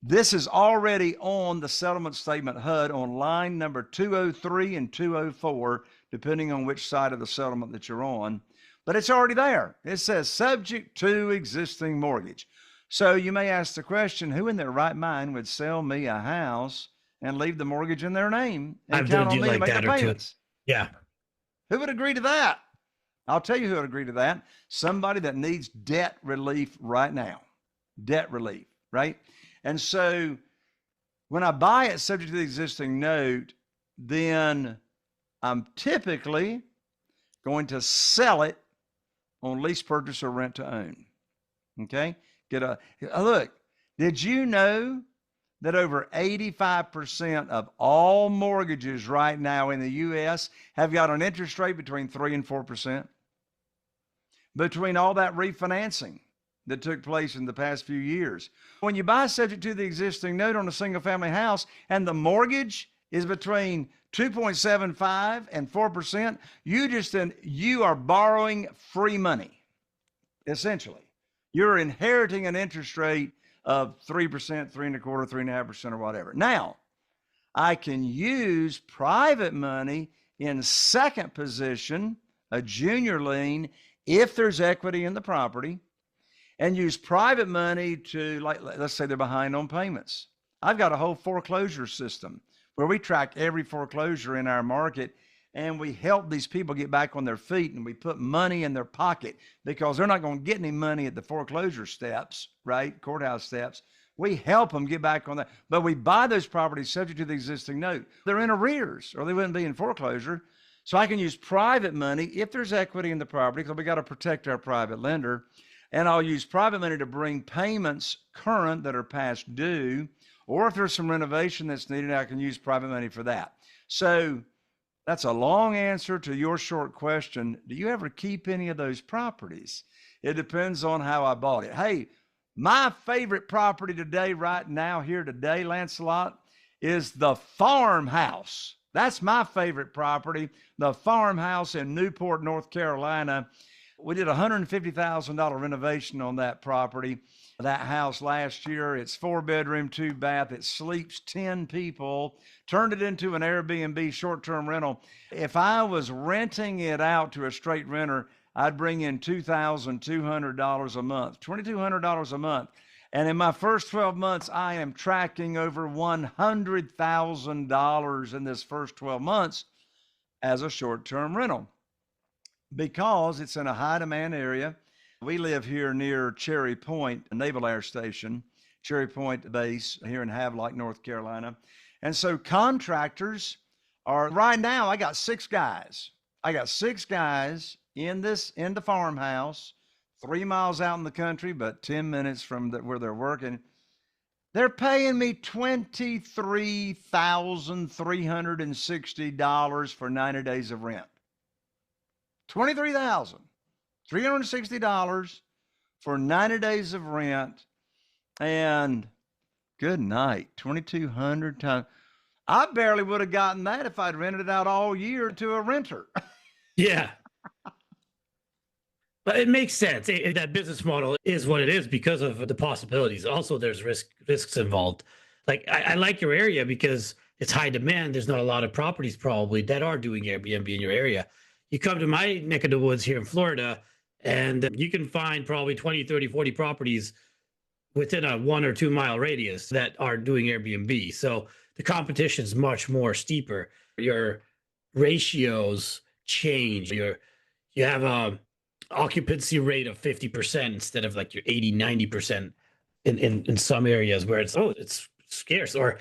This is already on the settlement statement HUD on line number 203 and 204, depending on which side of the settlement that you're on. But it's already there. It says subject to existing mortgage. So you may ask the question, who in their right mind would sell me a house and leave the mortgage in their name and count on me to make the payments? Yeah. Who would agree to that? I'll tell you who would agree to that. Somebody that needs debt relief right now. Debt relief, right? And so when I buy it subject to the existing note, then I'm typically going to sell it on lease purchase or rent to own. Okay? Look, did you know that over 85% of all mortgages right now in the U.S. have got an interest rate between 3 and 4%? Between all that refinancing that took place in the past few years. When you buy subject to the existing note on a single family house and the mortgage is between 2.75 and 4%, you are borrowing free money, essentially. You're inheriting an interest rate of 3%, 3.25%, 3.5%, or whatever. Now, I can use private money in second position, a junior lien, if there's equity in the property, and use private money to, like, let's say they're behind on payments. I've got a whole foreclosure system where we track every foreclosure in our market, and we help these people get back on their feet, and we put money in their pocket because they're not going to get any money at the foreclosure steps, right? Courthouse steps. We help them get back on that, but we buy those properties subject to the existing note. They're in arrears or they wouldn't be in foreclosure. So I can use private money if there's equity in the property, because we got to protect our private lender. And I'll use private money to bring payments current that are past due, or if there's some renovation that's needed, I can use private money for that. So that's a long answer to your short question. Do you ever keep any of those properties? It depends on how I bought it. Hey, my favorite property today, right now, here today, Lancelot, is the farmhouse. That's my favorite property, the farmhouse in Newport, North Carolina. We did a $150,000 renovation on that property, that house last year. It's 4-bedroom, 2-bath. It sleeps 10 people, turned it into an Airbnb short-term rental. If I was renting it out to a straight renter, I'd bring in $2,200 a month, $2,200 a month. And in my first 12 months, I am tracking over $100,000 in this first 12 months as a short-term rental because it's in a high-demand area. We live here near Cherry Point, a Naval Air Station, Cherry Point Base here in Havelock, North Carolina. And so contractors are, right now, I got 6 guys. I got 6 guys in the farmhouse, 3 miles out in the country, but 10 minutes from where they're working. They're paying me $23,360 for 90 days of rent. $23,360 for 90 days of rent. And good night, 2,200 times. I barely would have gotten that if I'd rented it out all year to a renter. Yeah. But it makes sense. That business model is what it is because of the possibilities. Also, there's risks involved. Like I like your area because it's high demand. There's not a lot of properties probably that are doing Airbnb in your area. You come to my neck of the woods here in Florida, and you can find probably 20, 30, 40 properties within a 1 or 2 mile radius that are doing Airbnb. So the competition is much more steeper. Your ratios change. You have a occupancy rate of 50% instead of like your 80, 90% in some areas where it's scarce. Or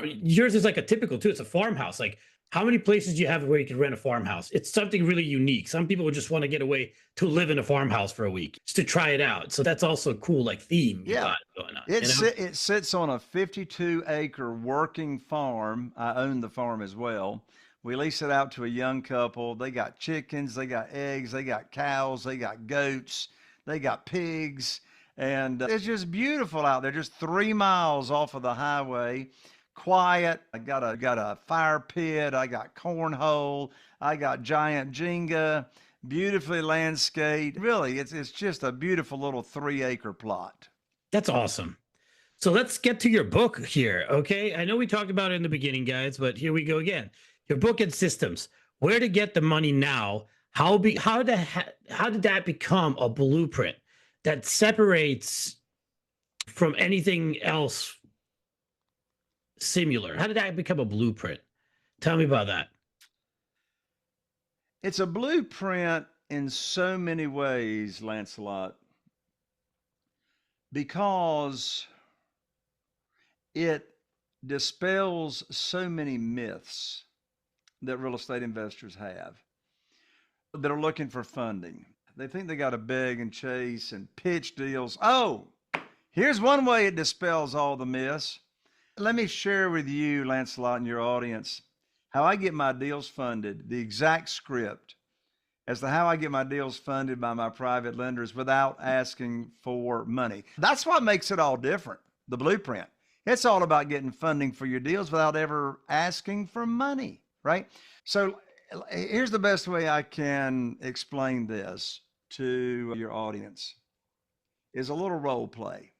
yours is like a typical too. It's a farmhouse. Like how many places do you have where you can rent a farmhouse? It's something really unique. Some people would just want to get away to live in a farmhouse for a week just to try it out. So that's also a cool like theme you got going on. It sits on a 52-acre working farm. I own the farm as well. We lease it out to a young couple. They got chickens, they got eggs, they got cows, they got goats, they got pigs. And it's just beautiful out there, just 3 miles off of the highway. quiet. I got a fire pit. I got cornhole. I got giant Jenga, beautifully landscaped. Really, it's just a beautiful little 3-acre plot. That's awesome. So let's get to your book here. Okay. I know we talked about it in the beginning, guys, but here we go again. Your book and systems, where to get the money now. How did that become a blueprint that separates from anything else similar? How did that become a blueprint? Tell me about that. It's a blueprint in so many ways, Lancelot, because it dispels so many myths that real estate investors have that are looking for funding. They think they got to beg and chase and pitch deals. Oh, here's one way it dispels all the myths. Let me share with you, Lancelot, and your audience, how I get my deals funded, the exact script as to how I get my deals funded by my private lenders without asking for money. That's what makes it all different, the blueprint. It's all about getting funding for your deals without ever asking for money, right? So here's the best way I can explain this to your audience is a little role play.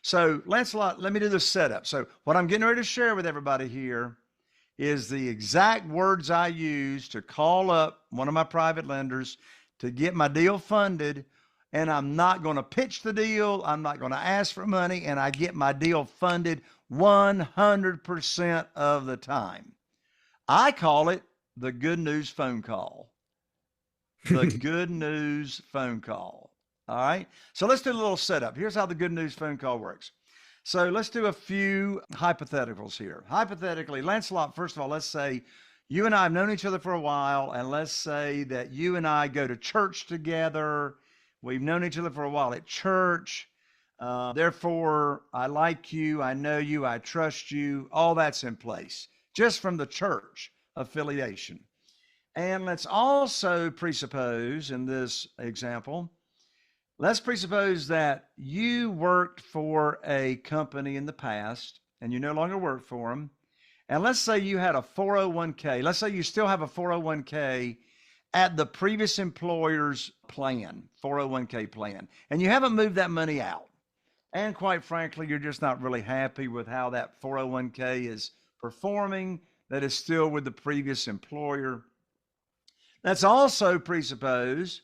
So Lancelot, let me do the setup. So what I'm getting ready to share with everybody here is the exact words I use to call up one of my private lenders to get my deal funded. And I'm not going to pitch the deal. I'm not going to ask for money. And I get my deal funded 100% of the time. I call it the good news phone call. The good news phone call. All right. So let's do a little setup. Here's how the good news phone call works. So let's do a few hypotheticals here. Hypothetically, Lancelot, first of all, let's say you and I have known each other for a while, and let's say that you and I go to church together. We've known each other for a while at church. Therefore, I like you, I know you, I trust you. All that's in place just from the church affiliation. And let's also presuppose in this example, let's presuppose that you worked for a company in the past and you no longer work for them. And let's say you had a 401k. Let's say you still have a 401k at the previous employer's plan, 401k plan, and you haven't moved that money out. And quite frankly, you're just not really happy with how that 401k is performing, that is still with the previous employer. Let's also presuppose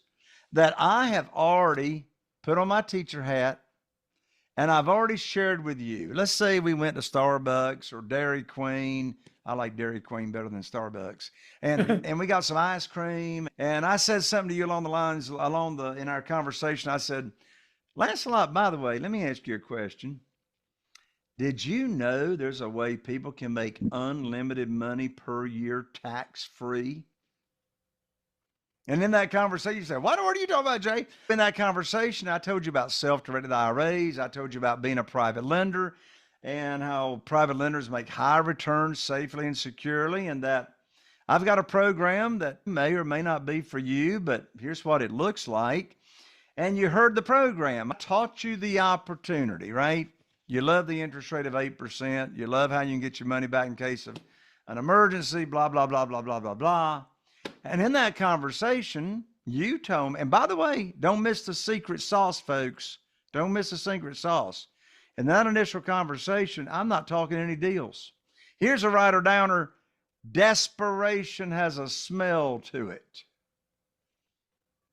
that I have already put on my teacher hat and I've already shared with you. Let's say we went to Starbucks or Dairy Queen. I like Dairy Queen better than Starbucks. And we got some ice cream. And I said something to you along the lines, in our conversation. I said, Lancelot, by the way, let me ask you a question. Did you know there's a way people can make unlimited money per year tax-free? And in that conversation, you say, what are you talking about, Jay? In that conversation, I told you about self-directed IRAs. I told you about being a private lender and how private lenders make high returns safely and securely, and that I've got a program that may or may not be for you, but here's what it looks like. And you heard the program. I taught you the opportunity, right? You love the interest rate of 8%. You love how you can get your money back in case of an emergency, blah, blah, blah, blah, blah, blah, blah. And in that conversation, you told me, and by the way, don't miss the secret sauce, folks. Don't miss the secret sauce. In that initial conversation, I'm not talking any deals. Here's a writer downer. Desperation has a smell to it.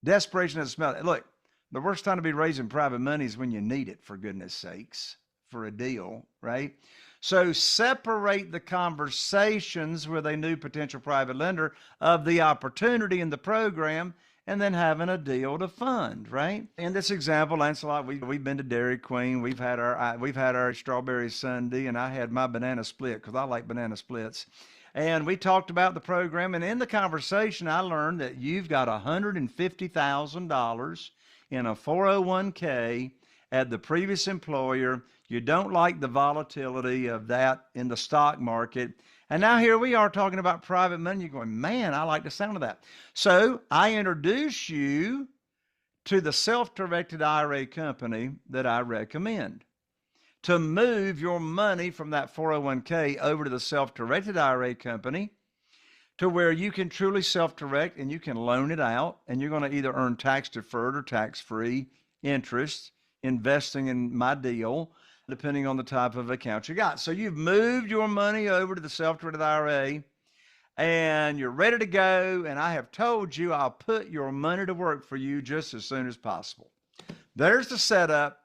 Desperation has a smell. Look, the worst time to be raising private money is when you need it, for goodness sakes, for a deal, right? So separate the conversations with a new potential private lender of the opportunity in the program and then having a deal to fund, right? In this example, Lancelot, we've been to Dairy Queen. We've had our strawberry sundae, and I had my banana split because I like banana splits. And we talked about the program, and in the conversation, I learned that you've got $150,000 in a 401k at the previous employer. You don't like the volatility of that in the stock market. And now here we are talking about private money. You're going, man, I like the sound of that. So I introduce you to the self-directed IRA company that I recommend. to move your money from that 401k over to the self-directed IRA company to where you can truly self-direct and you can loan it out, and you're going to either earn tax-deferred or tax-free interest investing in my deal, depending on the type of account you got. So you've moved your money over to the self-directed IRA and you're ready to go. And I have told you I'll put your money to work for you just as soon as possible. There's the setup.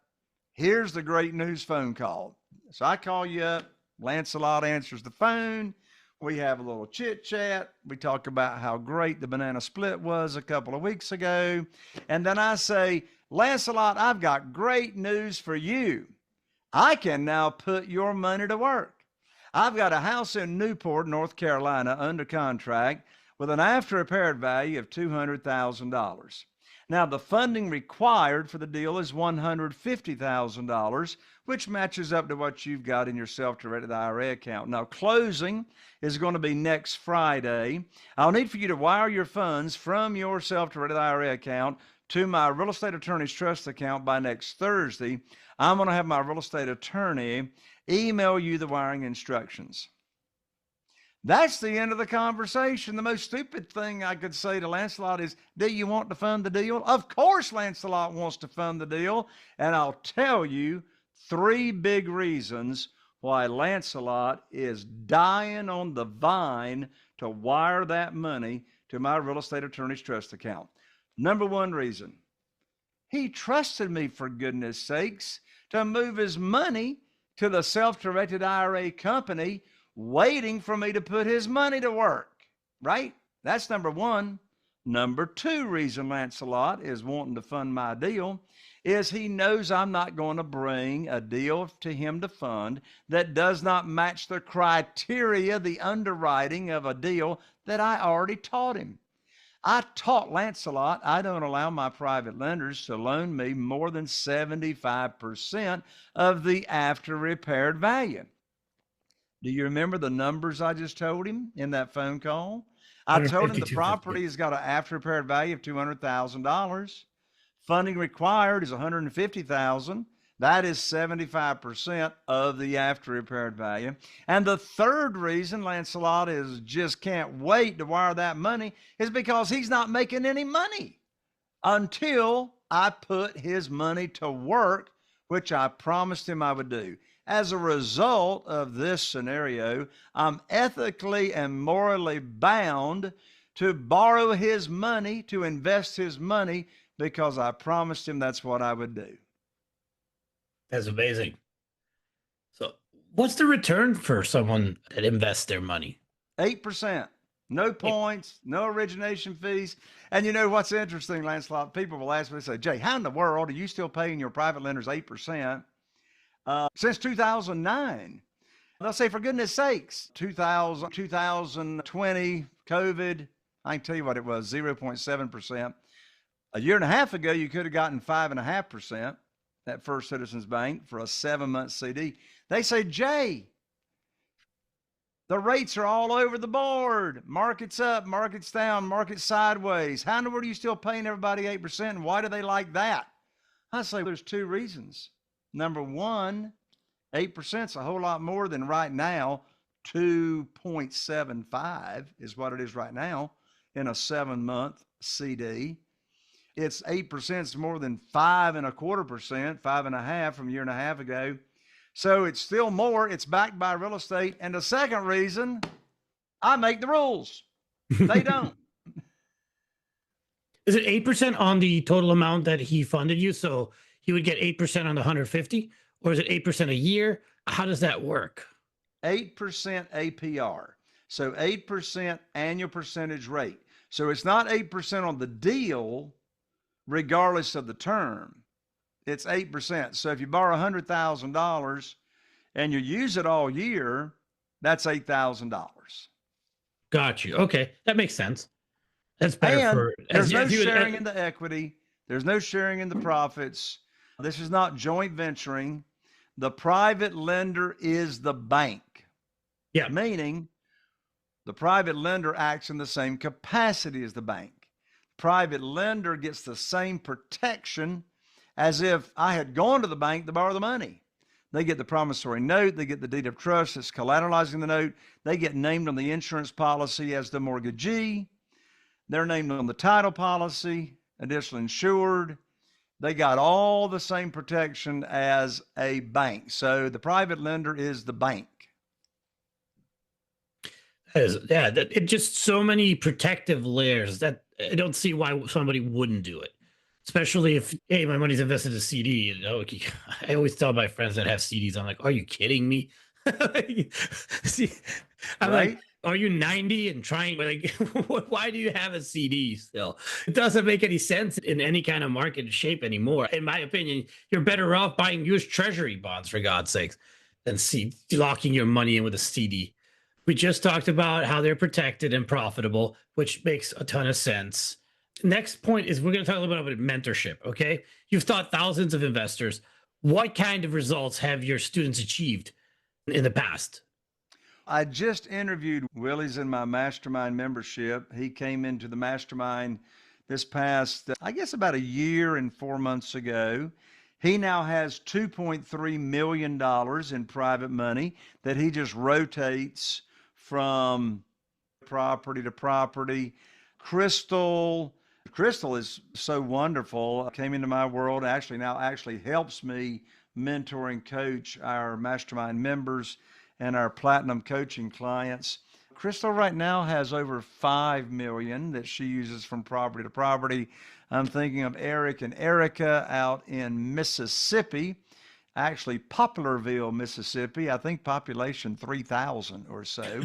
Here's the great news phone call. So I call you up. Lancelot answers the phone. We have a little chit chat. We talk about how great the banana split was a couple of weeks ago. And then I say, Lancelot, I've got great news for you. I can now put your money to work. I've got a house in Newport, North Carolina, under contract with an after repaired value of $200,000. Now, the funding required for the deal is $150,000, which matches up to what you've got in your self-directed IRA account. Now, closing is going to be next Friday. I'll need for you to wire your funds from your self-directed IRA account to my real estate attorney's trust account by next Thursday. I'm going to have my real estate attorney email you the wiring instructions. That's the end of the conversation. The most stupid thing I could say to Lancelot is, do you want to fund the deal? Of course Lancelot wants to fund the deal. And I'll tell you 3 big reasons why Lancelot is dying on the vine to wire that money to my real estate attorney's trust account. Number 1 reason, he trusted me, for goodness sakes, to move his money to the self-directed IRA company, waiting for me to put his money to work, right? That's number 1. Number 2 reason Lancelot is wanting to fund my deal is he knows I'm not going to bring a deal to him to fund that does not match the criteria, the underwriting of a deal that I already taught him. I taught Lancelot I don't allow my private lenders to loan me more than 75% of the after repaired value. Do you remember the numbers I just told him in that phone call? I told him the property has got an after repaired value of $200,000. Funding required is $150,000. That is 75% of the after repaired value. And the third reason Lancelot just can't wait to wire that money is because he's not making any money until I put his money to work, which I promised him I would do. As a result of this scenario, I'm ethically and morally bound to borrow his money, to invest his money, because I promised him that's what I would do. That's amazing. So what's the return for someone that invests their money? 8%. No points, no origination fees. And you know what's interesting, Lancelot? People will ask me, they say, Jay, how in the world are you still paying your private lenders 8%? Since 2009. They'll say, for goodness sakes, 2020, COVID, I can tell you what it was, 0.7%. A year and a half ago, you could have gotten 5.5%. At First Citizens Bank for a 7-month CD. They say, Jay, the rates are all over the board. Market's up, market's down, market's sideways. How in the world are you still paying everybody 8%? And why do they like that? I say, there's 2 reasons. Number 1, 8% is a whole lot more than right now. 2.75 is what it is right now in a 7-month CD. It's 8%. It's more than 5.25%, 5.5% from a year and a half ago. So it's still more. It's backed by real estate. And the second reason, I make the rules. They don't. Is it 8% on the total amount that he funded you? So he would get 8% on the 150, or is it 8% a year? How does that work? 8% APR. So 8% annual percentage rate. So it's not 8% on the deal, regardless of the term. It's 8%. So if you borrow $100,000 and you use it all year, that's $8,000. Got you. Okay. That makes sense. That's better. And there's no sharing in the equity. There's no sharing in the profits. This is not joint venturing. The private lender is the bank. Yeah. Meaning the private lender acts in the same capacity as the bank. Private lender gets the same protection as if I had gone to the bank to borrow the money. They get the promissory note. They get the deed of trust that's collateralizing the note. They get named on the insurance policy as the mortgagee. They're named on the title policy, additional insured. They got all the same protection as a bank. So the private lender is the bank. It just so many protective layers that I don't see why somebody wouldn't do it. Especially if, hey, my money's invested in a CD. And I always tell my friends that have CDs, I'm like, are you kidding me? See, I'm Right? like, are you 90 and trying? Like, why do you have a CD still? It doesn't make any sense in any kind of market shape anymore. In my opinion, you're better off buying US Treasury bonds, for God's sakes, than locking your money in with a CD. We just talked about how they're protected and profitable, which makes a ton of sense. Next point is we're going to talk a little bit about mentorship. Okay. You've taught thousands of investors. What kind of results have your students achieved in the past? I just interviewed Willie's in my mastermind membership. He came into the mastermind this past, I guess about a year and 4 months ago. He now has $2.3 million in private money that he just rotates from property to property. Crystal is so wonderful. Came into my world, now helps me mentor and coach our mastermind members and our platinum coaching clients. Crystal right now has over 5 million that she uses from property to property. I'm thinking of Eric and Erica out in Mississippi, actually Poplarville, Mississippi. I think population 3,000 or so.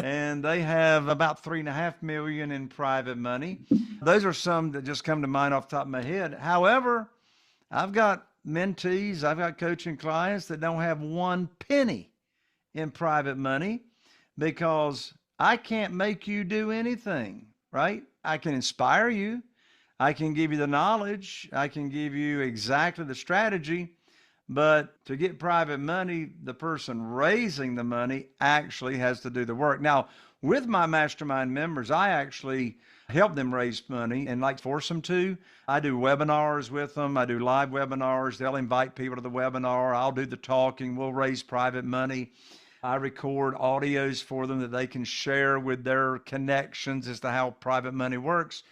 And they have about 3.5 million in private money. Those are some that just come to mind off the top of my head. However, I've got mentees, I've got coaching clients that don't have 1 penny in private money because I can't make you do anything, right? I can inspire you. I can give you the knowledge. I can give you exactly the strategy. But to get private money, the person raising the money actually has to do the work. Now, with my mastermind members, I actually help them raise money and force them to. I do webinars with them. I do live webinars. They'll invite people to the webinar. I'll do the talking. We'll raise private money. I record audios for them that they can share with their connections as to how private money works.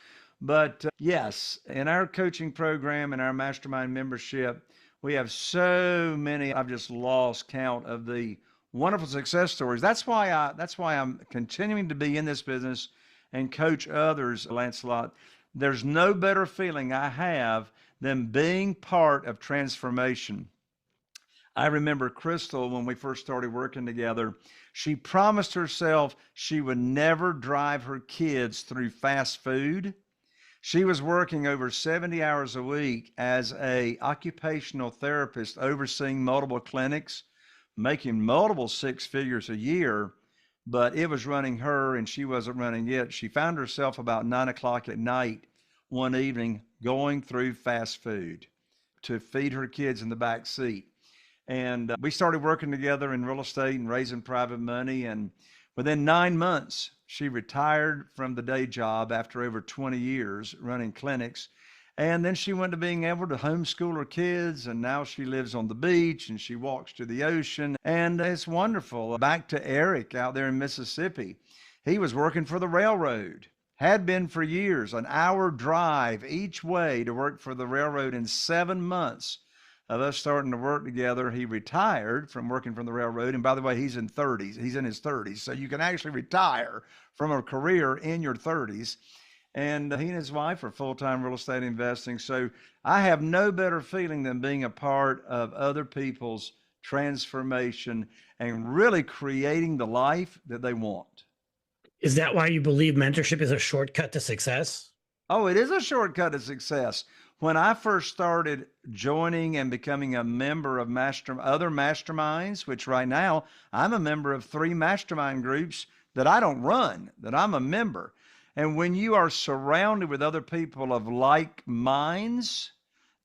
But yes, in our coaching program and our mastermind membership, we have so many, I've just lost count of the wonderful success stories. That's why I'm continuing to be in this business and coach others, Lancelot. There's no better feeling I have than being part of transformation. I remember Crystal, when we first started working together, she promised herself she would never drive her kids through fast food. She was working over 70 hours a week as an occupational therapist, overseeing multiple clinics, making multiple 6 figures a year, but it was running her and she wasn't running it. She found herself about 9 o'clock at night one evening going through fast food to feed her kids in the back seat. And we started working together in real estate and raising private money. And within 9 months, she retired from the day job after over 20 years running clinics. And then she went to being able to homeschool her kids. And now she lives on the beach and she walks to the ocean. And it's wonderful. Back to Eric out there in Mississippi. He was working for the railroad, had been for years, an hour drive each way to work for the railroad. In 7 months of us starting to work together, he retired from working from the railroad. And by the way, he's in his 30s. So you can actually retire from a career in your 30s. And he and his wife are full-time real estate investing. So I have no better feeling than being a part of other people's transformation and really creating the life that they want. Is that why you believe mentorship is a shortcut to success? Oh, it is a shortcut to success. When I first started joining and becoming a member of other masterminds, which right now I'm a member of 3 mastermind groups that I don't run, that I'm a member. And when you are surrounded with other people of like minds,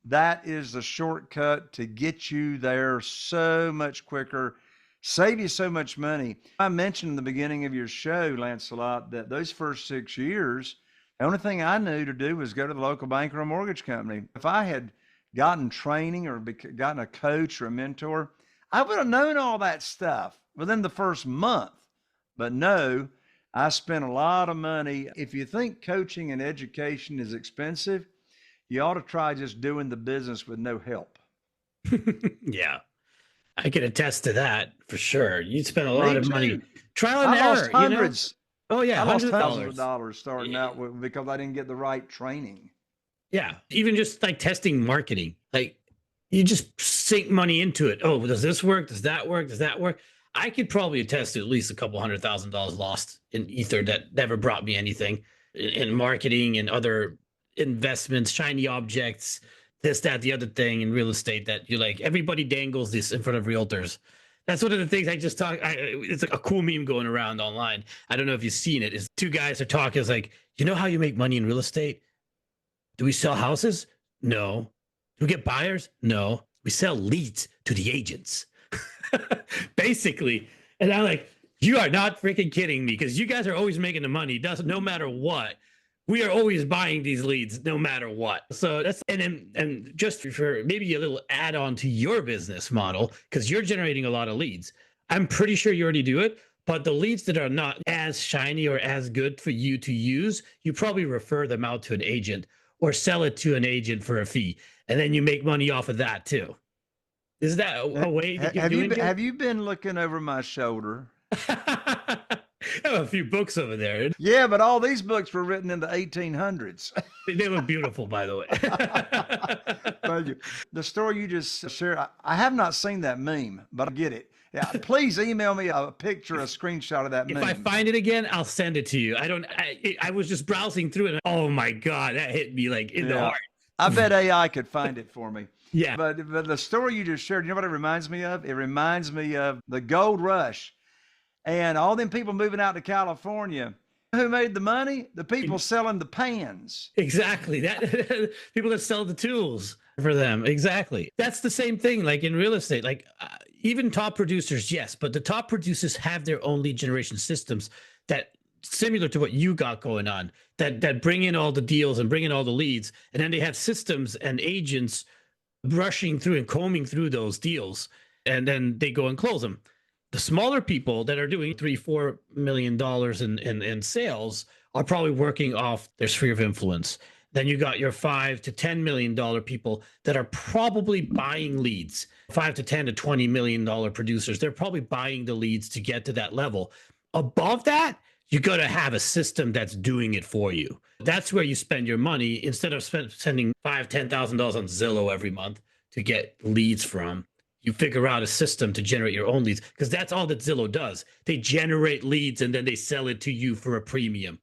that is the shortcut to get you there so much quicker, save you so much money. I mentioned in the beginning of your show, Lancelot, that those first 6 years, the only thing I knew to do was go to the local bank or a mortgage company. If I had gotten training or gotten a coach or a mentor, I would have known all that stuff within the first month. But no, I spent a lot of money. If you think coaching and education is expensive, you ought to try just doing the business with no help. Yeah, I can attest to that for sure. You spend a lot Me of money, too. trial and I lost error, you know? hundreds. Oh yeah, I lost hundreds of thousands of dollars. dollars starting out with, because I didn't get the right training. Yeah, even just like testing marketing, like you just sink money into it. Oh, does this work? Does that work? Does that work? I could probably attest to at least a couple $100,000 lost in ether that never brought me anything in marketing and other investments, shiny objects, this, that, the other thing in real estate that you like. Everybody dangles this in front of realtors. That's one of the things I just talk. It's like a cool meme going around online. I don't know if you've seen it. Is two guys are talking. It's like, you know how you make money in real estate? Do we sell houses? No. Do we get buyers? No. We sell leads to the agents. Basically. And I'm like, you are not freaking kidding me, because you guys are always making the money. Doesn't, no matter what. We are always buying these leads no matter what. So that's, and just for maybe a little add on to your business model, because you're generating a lot of leads. I'm pretty sure you already do it, but the leads that are not as shiny or as good for you to use, you probably refer them out to an agent or sell it to an agent for a fee. And then you make money off of that too. Is that a way that you're doing it? Have you been looking over my shoulder? I have a few books over there. Yeah, but all these books were written in the 1800s. They look beautiful, by the way. Thank you. The story you just shared, I have not seen that meme, but I get it. Yeah, please email me a picture, a screenshot of that meme. If I find it again, I'll send it to you. I was just browsing through it. Oh my God, that hit me like in the heart. I bet AI could find it for me. Yeah. But the story you just shared, you know what it reminds me of? It reminds me of the gold rush and all them people moving out to California. Who made the money? The people selling the pans. Exactly. That people that sell the tools for them. Exactly. That's the same thing like in real estate. Like even top producers, yes, but the top producers have their own lead generation systems that similar to what you got going on, that bring in all the deals and bring in all the leads. And then they have systems and agents brushing through and combing through those deals. And then they go and close them. The smaller people that are doing $3-4 million in sales are probably working off their sphere of influence. Then you got your $5 to $10 million people that are probably buying leads. $5 to $10 to $20 million producers, they're probably buying the leads to get to that level. Above that, you got to have a system that's doing it for you. That's where you spend your money instead of sending $5,000, $10,000 on Zillow every month to get leads from. You figure out a system to generate your own leads, because that's all that Zillow does. They generate leads and then they sell it to you for a premium.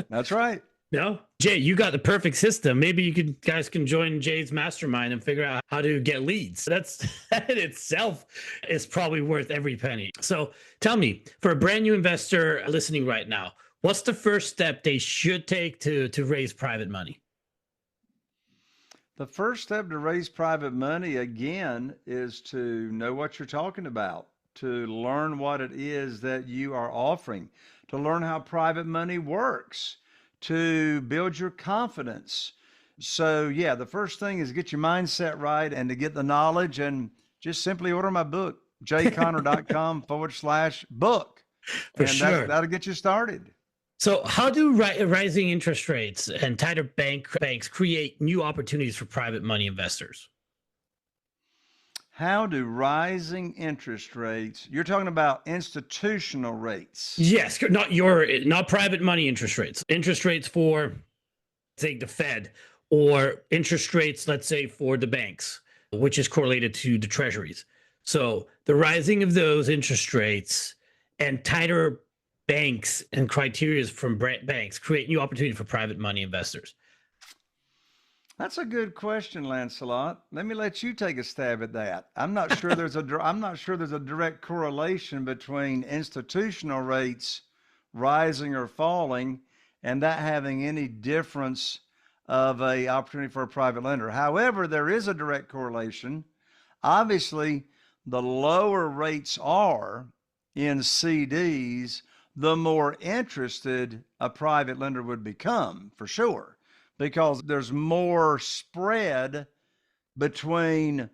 That's right. No, Jay, you got the perfect system. Maybe you guys can join Jay's mastermind and figure out how to get leads. That in itself is probably worth every penny. So tell me, for a brand new investor listening right now, what's the first step they should take to raise private money? The first step to raise private money, again, is to know what you're talking about, to learn what it is that you are offering, to learn how private money works, to build your confidence. So, yeah, the first thing is get your mindset right and to get the knowledge, and just simply order my book, jayconner.com/book. For sure. That'll get you started. So how do rising interest rates and tighter banks create new opportunities for private money investors? How do rising interest rates, you're talking about institutional rates? Yes, not private money interest rates for, say, the Fed, or interest rates, let's say, for the banks, which is correlated to the treasuries. So the rising of those interest rates and tighter banks and criteria from banks create new opportunity for private money investors. That's a good question, Lancelot. Let me let you take a stab at that. I'm not sure there's a direct correlation between institutional rates rising or falling and that having any difference of a opportunity for a private lender. However, there is a direct correlation. Obviously, the lower rates are in CDs, the more interested a private lender would become, for sure, because there's more spread between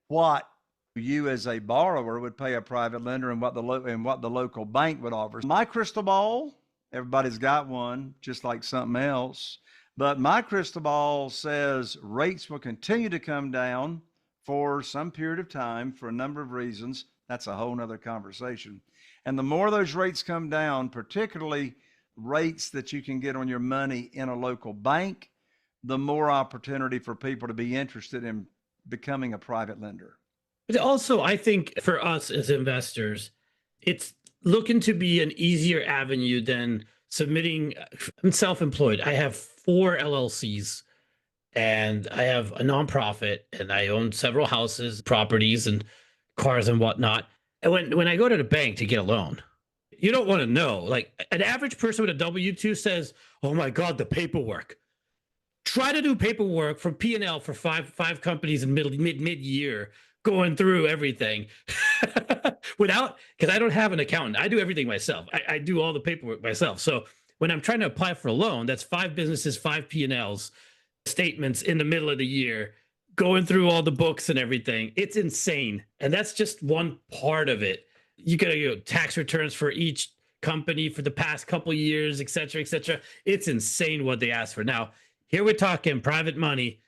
what you as a borrower would pay a private lender and what the local bank would offer. My crystal ball, everybody's got one, just like something else. But my crystal ball says rates will continue to come down for some period of time for a number of reasons. That's a whole nother conversation. And the more those rates come down, particularly rates that you can get on your money in a local bank, the more opportunity for people to be interested in becoming a private lender. But also, I think for us as investors, it's looking to be an easier avenue than submitting. I'm self-employed. I have 4 LLCs and I have a nonprofit and I own several houses, properties, and cars and whatnot. And when I go to the bank to get a loan, you don't want to know. Like an average person with a W-2 says, "Oh my God, the paperwork." Try to do paperwork for P&L for five companies in mid-year, going through everything without, because I don't have an accountant. I do everything myself. I do all the paperwork myself. So when I'm trying to apply for a loan, that's 5 businesses, 5 P&Ls, statements in the middle of the year, going through all the books and everything. It's insane. And that's just one part of it. You got to tax returns for each company for the past couple of years, et cetera, et cetera. It's insane what they ask for. Now, here we're talking private money.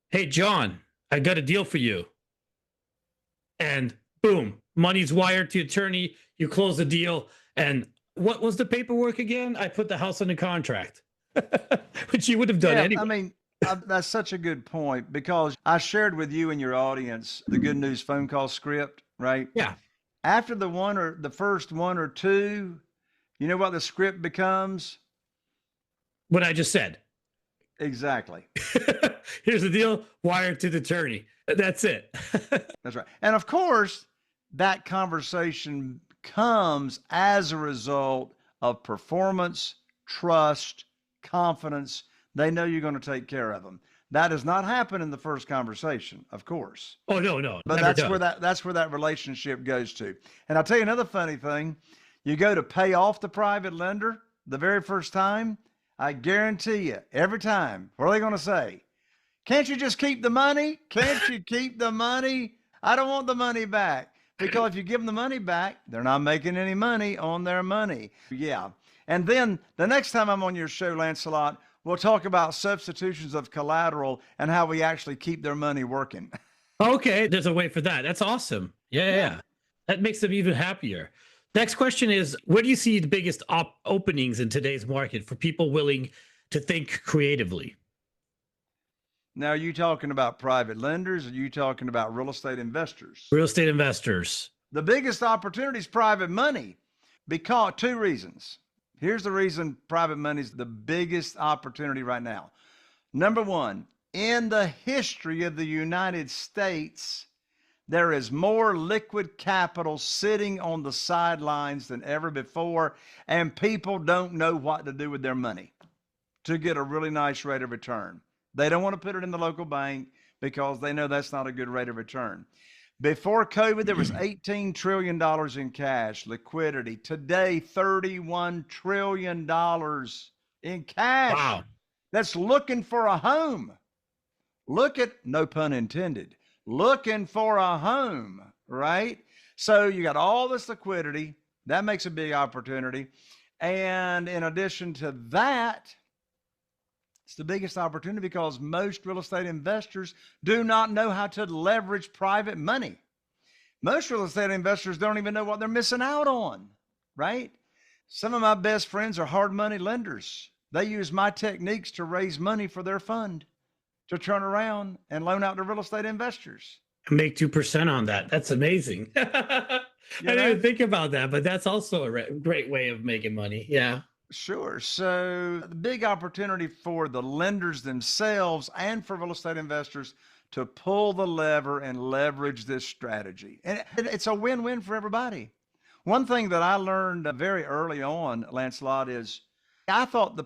Hey, John, I got a deal for you. And boom, money's wired to attorney. You close the deal. And what was the paperwork again? I put the house under contract, which you would have done anyway. I mean, that's such a good point, because I shared with you and your audience the good news phone call script, right? Yeah. After the first 1 or 2, you know what the script becomes? What I just said. Exactly. Here's the deal, wired to the attorney. That's it. That's right. And of course, that conversation comes as a result of performance, trust, confidence. They know you're going to take care of them. That does not happen in the first conversation, of course. Oh, no. But that's where that relationship goes to. And I'll tell you another funny thing. You go to pay off the private lender the very first time, I guarantee you, every time, what are they going to say? Can't you just keep the money? Can't you keep the money? I don't want the money back. Because if you give them the money back, they're not making any money on their money. Yeah. And then the next time I'm on your show, Lancelot, we'll talk about substitutions of collateral and how we actually keep their money working. Okay, there's a way for that. That's awesome. Yeah. That makes them even happier. Next question is, where do you see the biggest openings in today's market for people willing to think creatively? Now, are you talking about private lenders? Or are you talking about real estate investors? Real estate investors. The biggest opportunity is private money, because 2 reasons. Here's the reason private money is the biggest opportunity right now. Number 1, in the history of the United States, there is more liquid capital sitting on the sidelines than ever before, and people don't know what to do with their money to get a really nice rate of return. They don't want to put it in the local bank because they know that's not a good rate of return. Before COVID, there was $18 trillion in cash liquidity. Today, $31 trillion in cash. Wow. That's looking for a home. Look at, no pun intended, looking for a home, right? So you got all this liquidity. That makes a big opportunity. And in addition to that, it's the biggest opportunity because most real estate investors do not know how to leverage private money. Most real estate investors don't even know what they're missing out on, right? Some of my best friends are hard money lenders. They use my techniques to raise money for their fund to turn around and loan out to real estate investors. Make 2% on that. That's amazing. I didn't even think about that, but that's also a great way of making money. Yeah. Sure. So the big opportunity for the lenders themselves and for real estate investors to pull the lever and leverage this strategy. And it's a win-win for everybody. One thing that I learned very early on, Lancelot, is I thought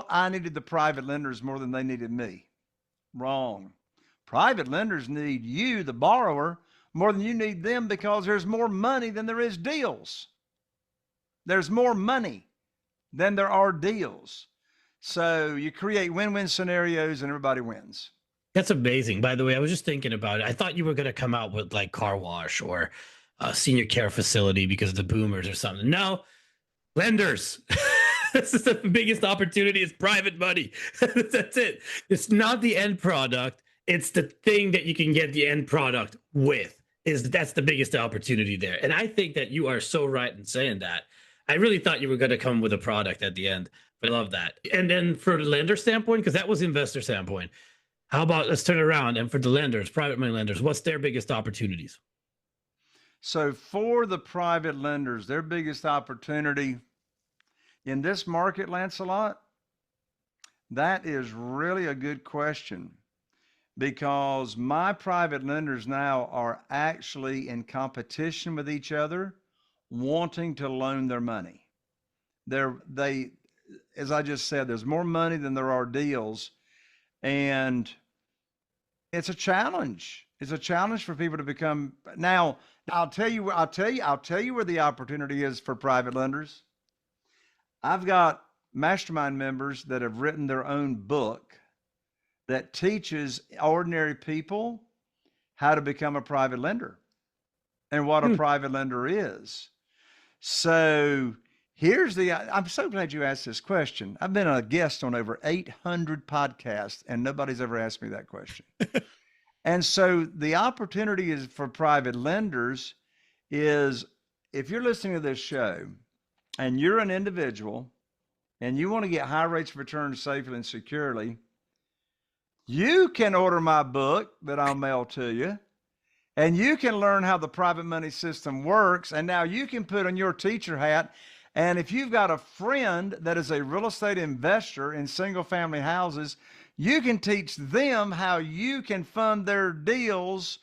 I needed the private lenders more than they needed me. Wrong. Private lenders need you, the borrower, more than you need them, because there's more money than there is deals. There's more money than there are deals. So you create win-win scenarios and everybody wins. That's amazing. By the way, I was just thinking about it. I thought you were going to come out with like car wash or a senior care facility because of the boomers or something. No, lenders. This is the biggest opportunity is private money. That's it. It's not the end product. It's the thing that you can get the end product with. That's the biggest opportunity there. And I think that you are so right in saying that. I really thought you were going to come with a product at the end, but I love that. And then for the lender standpoint, because that was investor standpoint, how about let's turn it around and for the lenders, private money lenders, what's their biggest opportunities? So for the private lenders, their biggest opportunity in this market, Lancelot, that is really a good question, because my private lenders now are actually in competition with each other, wanting to loan their money. They, as I just said, there's more money than there are deals, and it's a challenge. It's a challenge for people to become. Now, I'll tell you where the opportunity is for private lenders. I've got mastermind members that have written their own book that teaches ordinary people how to become a private lender and what a private lender is. So I'm so glad you asked this question. I've been a guest on over 800 podcasts and nobody's ever asked me that question. And so the opportunity is for private lenders is, if you're listening to this show and you're an individual and you want to get high rates of return safely and securely, you can order my book that I'll mail to you, and you can learn how the private money system works. And now you can put on your teacher hat. And if you've got a friend that is a real estate investor in single family houses, you can teach them how you can fund their deals.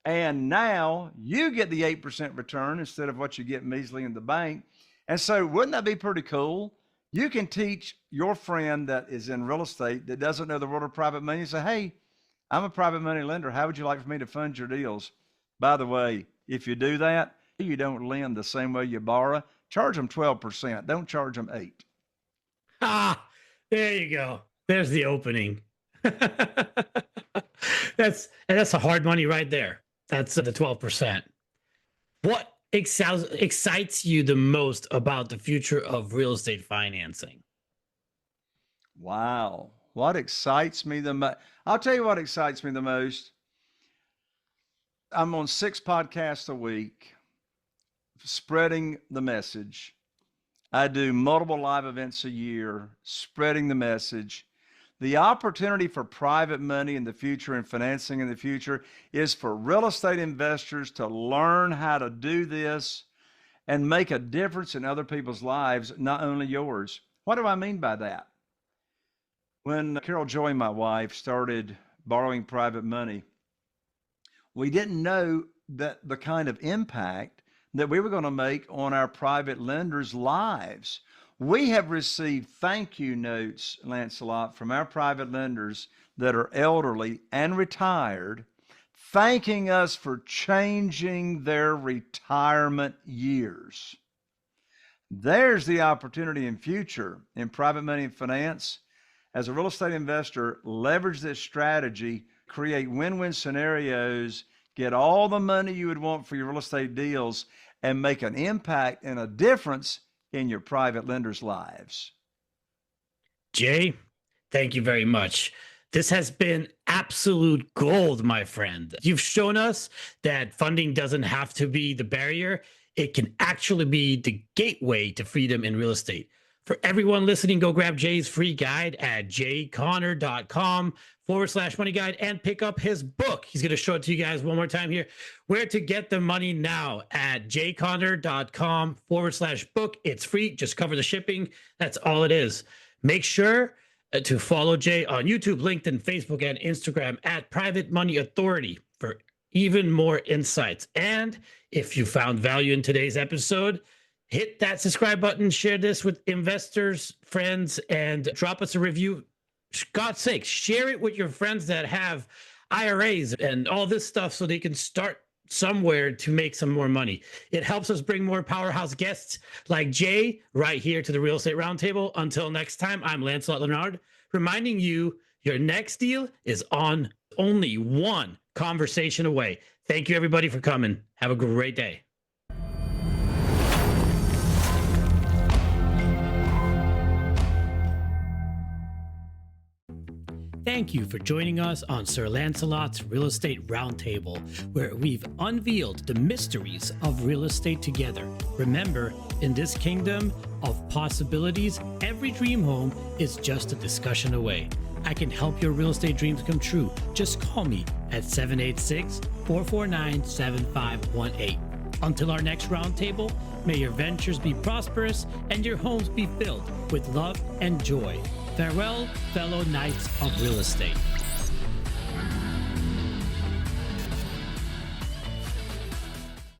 And now you get the 8% return instead of what you get measly in the bank. And so wouldn't that be pretty cool? You can teach your friend that is in real estate that doesn't know the world of private money and say, hey, I'm a private money lender. How would you like for me to fund your deals? By the way, if you do that, you don't lend the same way you borrow. Charge them 12%. Don't charge them 8%. Ah, there you go. There's the opening. That's the hard money right there. That's the 12%. What excites you the most about the future of real estate financing? Wow. What excites me the most? I'll tell you what excites me the most. I'm on 6 podcasts a week, spreading the message. I do multiple live events a year, spreading the message. The opportunity for private money in the future and financing in the future is for real estate investors to learn how to do this and make a difference in other people's lives, not only yours. What do I mean by that? When Carol Joy, my wife, started borrowing private money, we didn't know that the kind of impact that we were going to make on our private lenders' lives. We have received thank you notes, Lancelot, from our private lenders that are elderly and retired, thanking us for changing their retirement years. There's the opportunity in future in private money and finance. As a real estate investor, leverage this strategy, create win-win scenarios, get all the money you would want for your real estate deals, and make an impact and a difference in your private lenders' lives. Jay, thank you very much. This has been absolute gold, my friend. You've shown us that funding doesn't have to be the barrier. It can actually be the gateway to freedom in real estate. For everyone listening, go grab Jay's free guide at jayconner.com/money guide and pick up his book. He's going to show it to you guys one more time here. Where to get the money now at jayconner.com/book. It's free. Just cover the shipping. That's all it is. Make sure to follow Jay on YouTube, LinkedIn, Facebook, and Instagram at Private Money Authority for even more insights. And if you found value in today's episode, hit that subscribe button, share this with investors, friends, and drop us a review. God's sake, share it with your friends that have IRAs and all this stuff so they can start somewhere to make some more money. It helps us bring more powerhouse guests like Jay right here to the Real Estate Roundtable. Until next time, I'm Lancelot Lenard, reminding you your next deal is on only one conversation away. Thank you, everybody, for coming. Have a great day. Thank you for joining us on Sir Lancelot's Real Estate Roundtable, where we've unveiled the mysteries of real estate together. Remember, in this kingdom of possibilities, every dream home is just a discussion away. I can help your real estate dreams come true. Just call me at 786-449-7518. Until our next roundtable, may your ventures be prosperous and your homes be filled with love and joy. Farewell, fellow knights of real estate.